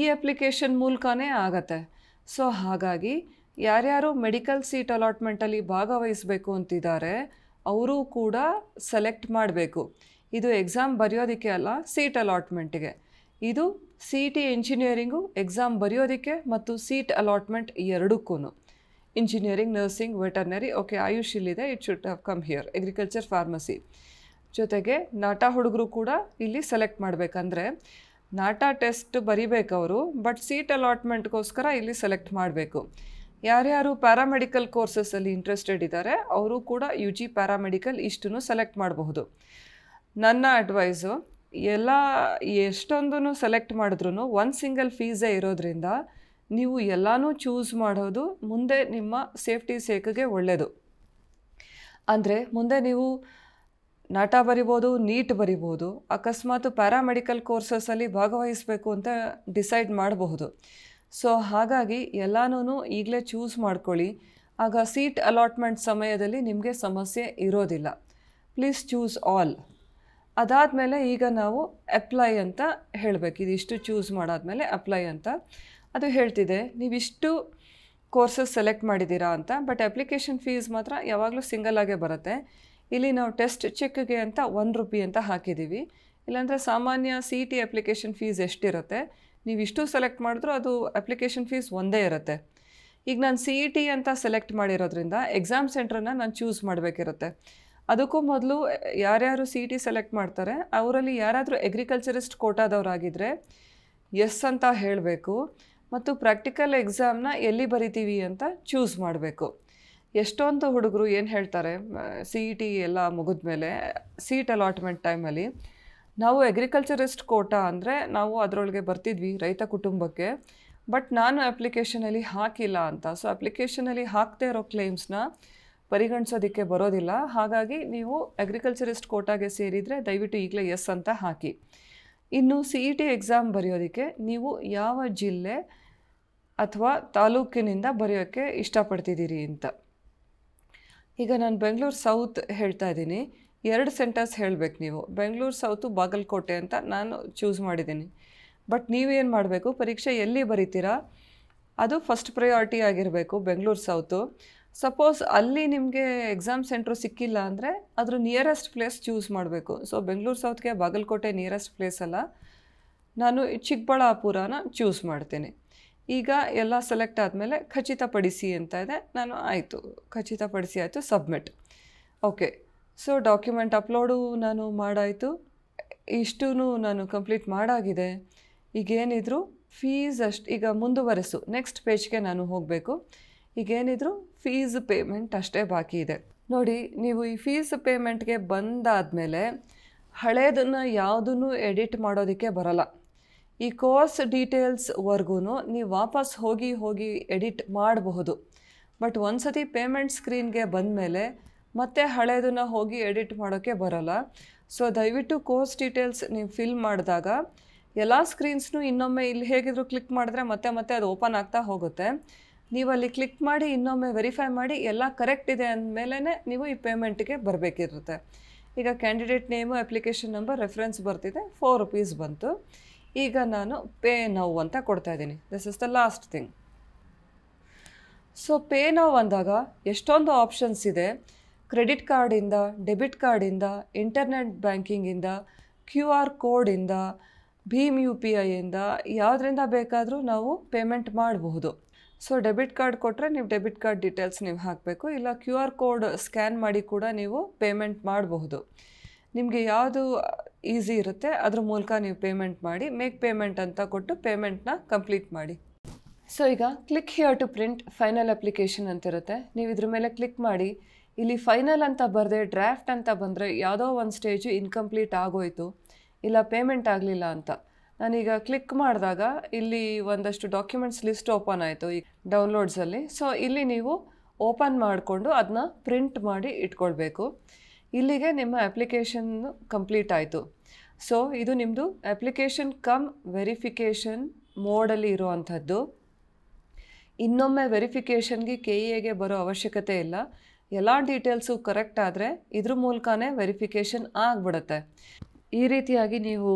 Speaker 1: ಈ ಅಪ್ಲಿಕೇಶನ್ ಮೂಲಕನೇ ಆಗತ್ತೆ. ಸೊ ಹಾಗಾಗಿ ಯಾರ್ಯಾರು ಮೆಡಿಕಲ್ ಸೀಟ್ ಅಲಾಟ್ಮೆಂಟಲ್ಲಿ ಭಾಗವಹಿಸಬೇಕು ಅಂತಿದ್ದಾರೆ ಅವರು ಕೂಡ ಸೆಲೆಕ್ಟ್ ಮಾಡಬೇಕು. ಇದು ಎಕ್ಸಾಮ್ ಬರೆಯೋದಕ್ಕೆ ಅಲ್ಲ, ಸೀಟ್ ಅಲಾಟ್ಮೆಂಟಿಗೆ. ಇದು CET ಎಂಜಿನಿಯರಿಂಗು ಎಕ್ಸಾಮ್ ಬರೆಯೋದಕ್ಕೆ ಮತ್ತು ಸೀಟ್ ಅಲಾಟ್ಮೆಂಟ್ ಎರಡಕ್ಕೂ. Engineering, nursing, veterinary, okay Ayush ಇಲ್ಲಿದೆ, it should have come here, agriculture, pharmacy. ಜೊತೆಗೆ ನಾಟಾ ಹುಡುಗರು ಕೂಡ ಇಲ್ಲಿ ಸೆಲೆಕ್ಟ್ ಮಾಡಬೇಕಂದ್ರೆ ನಾಟಾ ಟೆಸ್ಟ್ ಬರಿಬೇಕು ಅವರು, ಬಟ್ ಸೀಟ್ ಅಲಾಟ್ಮೆಂಟ್ಗೋಸ್ಕರ ಇಲ್ಲಿ ಸೆಲೆಕ್ಟ್ ಮಾಡಬೇಕು. ಯಾರ್ಯಾರು ಪ್ಯಾರಾಮೆಡಿಕಲ್ ಕೋರ್ಸಸಲ್ಲಿ ಇಂಟ್ರೆಸ್ಟೆಡ್ ಇದ್ದಾರೆ ಅವರು ಕೂಡ UG ಪ್ಯಾರಾಮೆಡಿಕಲ್ ಇಷ್ಟನ್ನು ಸೆಲೆಕ್ಟ್ ಮಾಡಬಹುದು. ನನ್ನ ಅಡ್ವೈಸು, ಎಷ್ಟೊಂದೂ ಸೆಲೆಕ್ಟ್ ಮಾಡಿದ್ರೂ ಒಂದು ಸಿಂಗಲ್ ಫೀಸೇ ಇರೋದ್ರಿಂದ ನೀವು ಎಲ್ಲನೂ ಚೂಸ್ ಮಾಡೋದು ಮುಂದೆ ನಿಮ್ಮ ಸೇಫ್ಟಿ ಸೇಕ್ಗೆ ಒಳ್ಳೆಯದು. ಅಂದರೆ ಮುಂದೆ ನೀವು ನಾಟಾ ಬರಿಬೋದು, ನೀಟ್ ಬರಿಬೋದು, ಅಕಸ್ಮಾತ್ ಪ್ಯಾರಾಮೆಡಿಕಲ್ ಕೋರ್ಸಸಲ್ಲಿ ಭಾಗವಹಿಸಬೇಕು ಅಂತ ಡಿಸೈಡ್ ಮಾಡಬಹುದು. ಸೊ ಹಾಗಾಗಿ ಎಲ್ಲನೂ ಈಗಲೇ ಚೂಸ್ ಮಾಡ್ಕೊಳ್ಳಿ, ಆಗ ಸೀಟ್ ಅಲಾಟ್ಮೆಂಟ್ ಸಮಯದಲ್ಲಿ ನಿಮಗೆ ಸಮಸ್ಯೆ ಇರೋದಿಲ್ಲ. Please choose all. ಅದಾದಮೇಲೆ ಈಗ ನಾವು ಅಪ್ಲೈ ಅಂತ ಹೇಳಬೇಕು. ಇದಿಷ್ಟು ಚೂಸ್ ಮಾಡಾದಮೇಲೆ ಅಪ್ಲೈ ಅಂತ ಅದು ಹೇಳ್ತಿದೆ, ನೀವಿಷ್ಟು ಕೋರ್ಸಸ್ ಸೆಲೆಕ್ಟ್ ಮಾಡಿದ್ದೀರಾ ಅಂತ. ಬಟ್ ಅಪ್ಲಿಕೇಶನ್ ಫೀಸ್ ಮಾತ್ರ ಯಾವಾಗಲೂ ಸಿಂಗಲ್ ಆಗೇ ಬರುತ್ತೆ. ಇಲ್ಲಿ ನಾವು ಟೆಸ್ಟ್ ಚೆಕ್ಗೆ ಅಂತ ₹1 ಅಂತ ಹಾಕಿದ್ದೀವಿ. ಇಲ್ಲಾಂದರೆ ಸಾಮಾನ್ಯ CET ಅಪ್ಲಿಕೇಶನ್ ಫೀಸ್ ಎಷ್ಟಿರುತ್ತೆ, ನೀವು ಇಷ್ಟು ಸೆಲೆಕ್ಟ್ ಮಾಡಿದ್ರೂ ಅದು ಅಪ್ಲಿಕೇಶನ್ ಫೀಸ್ ಒಂದೇ ಇರುತ್ತೆ. ಈಗ ನಾನು CET ಅಂತ ಸೆಲೆಕ್ಟ್ ಮಾಡಿರೋದ್ರಿಂದ ಎಕ್ಸಾಮ್ ಸೆಂಟ್ರನ್ನ ನಾನು ಚೂಸ್ ಮಾಡಬೇಕಿರುತ್ತೆ. ಅದಕ್ಕೂ ಮೊದಲು ಯಾರ್ಯಾರು CET ಸೆಲೆಕ್ಟ್ ಮಾಡ್ತಾರೆ ಅವರಲ್ಲಿ ಯಾರಾದರೂ ಅಗ್ರಿಕಲ್ಚರಿಸ್ಟ್ ಕೋಟಾದವರಾಗಿದ್ದರೆ ಎಸ್ ಅಂತ ಹೇಳಬೇಕು, ಮತ್ತು ಪ್ರಾಕ್ಟಿಕಲ್ ಎಕ್ಸಾಮ್ನ ಎಲ್ಲಿ ಬರಿತೀವಿ ಅಂತ ಚೂಸ್ ಮಾಡಬೇಕು. ಎಷ್ಟೊಂದು ಹುಡುಗರು ಏನು ಹೇಳ್ತಾರೆ, CET ಎಲ್ಲ ಮುಗಿದ್ಮೇಲೆ ಸೀಟ್ ಅಲಾಟ್ಮೆಂಟ್ ಟೈಮಲ್ಲಿ ನಾವು ಅಗ್ರಿಕಲ್ಚರಿಸ್ಟ್ ಕೋಟಾ ಅಂದರೆ ನಾವು ಅದರೊಳಗೆ ಬರ್ತಿದ್ವಿ ರೈತ ಕುಟುಂಬಕ್ಕೆ, ಬಟ್ ನಾನು ಅಪ್ಲಿಕೇಶನಲ್ಲಿ ಹಾಕಿಲ್ಲ ಅಂತ. ಸೊ ಅಪ್ಲಿಕೇಶನಲ್ಲಿ ಹಾಕದೇ ಇರೋ ಕ್ಲೇಮ್ಸ್ನ ಪರಿಗಣಿಸೋದಕ್ಕೆ ಬರೋದಿಲ್ಲ. ಹಾಗಾಗಿ ನೀವು ಅಗ್ರಿಕಲ್ಚರಿಸ್ಟ್ ಕೋಟಾಗೆ ಸೇರಿದರೆ ದಯವಿಟ್ಟು ಈಗಲೇ ಎಸ್ ಅಂತ ಹಾಕಿ. ಇನ್ನು CET ಎಕ್ಸಾಮ್ ಬರೆಯೋದಕ್ಕೆ ನೀವು ಯಾವ ಜಿಲ್ಲೆ ಅಥವಾ ತಾಲೂಕಿನಿಂದ ಬರೆಯೋಕ್ಕೆ ಇಷ್ಟಪಡ್ತಿದ್ದೀರಿ ಅಂತ. ಈಗ ನಾನು ಬೆಂಗಳೂರು ಸೌತ್ ಹೇಳ್ತಾ ಇದ್ದೀನಿ, 2 ಸೆಂಟರ್ಸ್ ಹೇಳಬೇಕು ನೀವು. ಬೆಂಗಳೂರು ಸೌತು, ಬಾಗಲಕೋಟೆ ಅಂತ ನಾನು ಚೂಸ್ ಮಾಡಿದ್ದೀನಿ. ಬಟ್ ನೀವೇನು ಮಾಡಬೇಕು, ಪರೀಕ್ಷೆ ಎಲ್ಲಿ ಬರೀತೀರಾ ಅದು ಫಸ್ಟ್ ಪ್ರಯಾರಿಟಿ ಆಗಿರಬೇಕು ಬೆಂಗಳೂರು ಸೌತು. ಸಪೋಸ್ ಅಲ್ಲಿ ನಿಮಗೆ ಎಕ್ಸಾಮ್ ಸೆಂಟ್ರು ಸಿಕ್ಕಿಲ್ಲ ಅಂದರೆ ಅದ್ರ ನಿಯರೆಸ್ಟ್ ಪ್ಲೇಸ್ ಚೂಸ್ ಮಾಡಬೇಕು. ಸೊ ಬೆಂಗಳೂರು ಸೌತ್ಗೆ ಬಾಗಲಕೋಟೆ ನಿಯರೆಸ್ಟ್ ಪ್ಲೇಸ್ ಅಲ್ಲ, ನಾನು ಚಿಕ್ಕಬಳ್ಳಾಪುರನ ಚೂಸ್ ಮಾಡ್ತೀನಿ. ಈಗ ಎಲ್ಲ ಸೆಲೆಕ್ಟ್ ಆದಮೇಲೆ ಖಚಿತಪಡಿಸಿ ಅಂತ ಇದೆ, ನಾನು ಆಯಿತು ಖಚಿತಪಡಿಸಿ ಆಯಿತು, submit. Okay, so document upload ನಾನು ಮಾಡಾಯಿತು, ಇಷ್ಟೂ ನಾನು ಕಂಪ್ಲೀಟ್ ಮಾಡಾಗಿದೆ. ಈಗೇನಿದ್ರು ಫೀಸ್ ಈಗ ಮುಂದುವರೆಸು, ನೆಕ್ಸ್ಟ್ ಪೇಜ್ಗೆ ನಾನು ಹೋಗಬೇಕು. ಈಗೇನಿದ್ರು ಫೀಸ್ ಪೇಮೆಂಟ್ ಅಷ್ಟೇ ಬಾಕಿ ಇದೆ. ನೋಡಿ, ನೀವು ಈ ಫೀಸ್ ಪೇಮೆಂಟ್ಗೆ ಬಂದಾದಮೇಲೆ ಹಳೇದನ್ನು ಯಾವುದನ್ನು ಎಡಿಟ್ ಮಾಡೋದಕ್ಕೆ ಬರಲ್ಲ. ಈ ಕೋರ್ಸ್ ಡೀಟೇಲ್ಸ್ವರೆಗೂ ನೀವು ವಾಪಸ್ ಹೋಗಿ ಎಡಿಟ್ ಮಾಡಬಹುದು. ಬಟ್ ಒಂದು ಸತಿ ಪೇಮೆಂಟ್ ಸ್ಕ್ರೀನ್ಗೆ ಬಂದಮೇಲೆ ಮತ್ತು ಹಳೇದನ್ನ ಹೋಗಿ ಎಡಿಟ್ ಮಾಡೋಕ್ಕೆ ಬರೋಲ್ಲ. ಸೊ ದಯವಿಟ್ಟು ಕೋರ್ಸ್ ಡೀಟೇಲ್ಸ್ ನೀವು ಫಿಲ್ ಮಾಡಿದಾಗ ಎಲ್ಲ ಸ್ಕ್ರೀನ್ಸ್ನು ಇನ್ನೊಮ್ಮೆ ಇಲ್ಲಿ ಹೇಗಿದ್ರು ಕ್ಲಿಕ್ ಮಾಡಿದ್ರೆ ಮತ್ತೆ ಅದು ಓಪನ್ ಆಗ್ತಾ ಹೋಗುತ್ತೆ. ನೀವು ಅಲ್ಲಿ ಕ್ಲಿಕ್ ಮಾಡಿ ಇನ್ನೊಮ್ಮೆ ವೆರಿಫೈ ಮಾಡಿ ಎಲ್ಲ ಕರೆಕ್ಟ್ ಇದೆ ಅಂದಮೇಲೆ ನೀವು ಈ ಪೇಮೆಂಟ್ಗೆ ಬರಬೇಕಿರುತ್ತೆ. ಈಗ candidate name, application number, reference ಬರ್ತಿದೆ, 4 rupees ಬಂತು. ಈಗ ನಾನು ಪೇ ನೌ ಅಂತ ಕೊಡ್ತಾ ಇದ್ದೀನಿ. This is the last thing. So pay now ಅಂದಾಗ ಎಷ್ಟೊಂದು ಆಪ್ಷನ್ಸ್ ಇದೆ. ಕ್ರೆಡಿಟ್ ಕಾರ್ಡಿಂದ, ಡೆಬಿಟ್ ಕಾರ್ಡಿಂದ, ಇಂಟರ್ನೆಟ್ ಬ್ಯಾಂಕಿಂಗಿಂದ, QR ಕೋಡಿಂದ, ಭೀಮ್ UPIಯಿಂದ ಯಾವುದರಿಂದ ಬೇಕಾದರೂ ನಾವು ಪೇಮೆಂಟ್ ಮಾಡಬಹುದು. ಸೊ ಡೆಬಿಟ್ ಕಾರ್ಡ್ ಕೊಟ್ಟರೆ ನೀವು ಡೆಬಿಟ್ ಕಾರ್ಡ್ ಡೀಟೇಲ್ಸ್ ನೀವು ಹಾಕಬೇಕು, ಇಲ್ಲ QR ಕೋಡ್ ಸ್ಕ್ಯಾನ್ ಮಾಡಿ ಕೂಡ ನೀವು ಪೇಮೆಂಟ್ ಮಾಡಬಹುದು. ನಿಮಗೆ ಯಾವುದು ಈಸಿ ಇರುತ್ತೆ ಅದ್ರ ಮೂಲಕ ನೀವು ಪೇಮೆಂಟ್ ಮಾಡಿ. ಮೇಕ್ ಪೇಮೆಂಟ್ ಅಂತ ಕೊಟ್ಟು ಪೇಮೆಂಟ್ನ ಕಂಪ್ಲೀಟ್ ಮಾಡಿ. ಸೊ ಈಗ click here to print final application ಅಂತಿರುತ್ತೆ. ನೀವು ಇದ್ರ ಮೇಲೆ ಕ್ಲಿಕ್ ಮಾಡಿ. ಇಲ್ಲಿ ಫೈನಲ್ ಅಂತ ಬರದೆ ಡ್ರಾಫ್ಟ್ ಅಂತ ಬಂದರೆ ಯಾವುದೋ ಒಂದು ಸ್ಟೇಜು ಇನ್ಕಂಪ್ಲೀಟ್ ಆಗೋಯಿತು, ಇಲ್ಲ ಪೇಮೆಂಟ್ ಆಗಲಿಲ್ಲ ಅಂತ. ನಾನೀಗ ಕ್ಲಿಕ್ ಮಾಡಿದಾಗ ಇಲ್ಲಿ ಒಂದಷ್ಟು ಡಾಕ್ಯುಮೆಂಟ್ಸ್ ಲಿಸ್ಟ್ ಓಪನ್ ಆಯಿತು ಈ ಡೌನ್ಲೋಡ್ಸಲ್ಲಿ. ಸೊ ಇಲ್ಲಿ ನೀವು ಓಪನ್ ಮಾಡಿಕೊಂಡು ಅದನ್ನ ಪ್ರಿಂಟ್ ಮಾಡಿ ಇಟ್ಕೊಳ್ಬೇಕು. ಇಲ್ಲಿಗೆ ನಿಮ್ಮ ಅಪ್ಲಿಕೇಶನ್ ಕಂಪ್ಲೀಟ್ ಆಯಿತು. ಸೊ ಇದು ನಿಮ್ಮದು ಅಪ್ಲಿಕೇಶನ್ ಕಮ್ ವೆರಿಫಿಕೇಷನ್ ಮೋಡಲ್ಲಿ ಇರುವಂಥದ್ದು. ಇನ್ನೊಮ್ಮೆ ವೆರಿಫಿಕೇಷನ್ಗೆ KEAಗೆ ಬರೋ ಅವಶ್ಯಕತೆ ಇಲ್ಲ. ಎಲ್ಲ ಡೀಟೇಲ್ಸು ಕರೆಕ್ಟ್ ಆದರೆ ಇದ್ರ ಮೂಲಕನೇ ವೆರಿಫಿಕೇಷನ್ ಆಗಿಬಿಡುತ್ತೆ. ಈ ರೀತಿಯಾಗಿ ನೀವು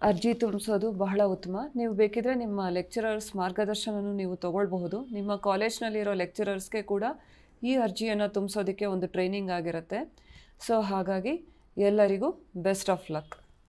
Speaker 1: ಅರ್ಜಿ ತುಂಬಿಸೋದು ಬಹಳ ಉತ್ತಮ. ನೀವು ಬೇಕಿದ್ರೆ ನಿಮ್ಮ ಲೆಕ್ಚರರ್ಸ್ ಮಾರ್ಗದರ್ಶನವನ್ನು ನೀವು ತೊಗೊಳ್ಬಹುದು. ನಿಮ್ಮ ಕಾಲೇಜ್ನಲ್ಲಿರೋ ಲೆಕ್ಚರರ್ಸ್ಗೆ ಕೂಡ ಈ ಅರ್ಜಿಯನ್ನು ತುಂಬಿಸೋದಕ್ಕೆ ಒಂದು ಟ್ರೈನಿಂಗ್ ಆಗಿರುತ್ತೆ. ಸೊ ಹಾಗಾಗಿ ಎಲ್ಲರಿಗೂ ಬೆಸ್ಟ್ ಆಫ್ ಲಕ್.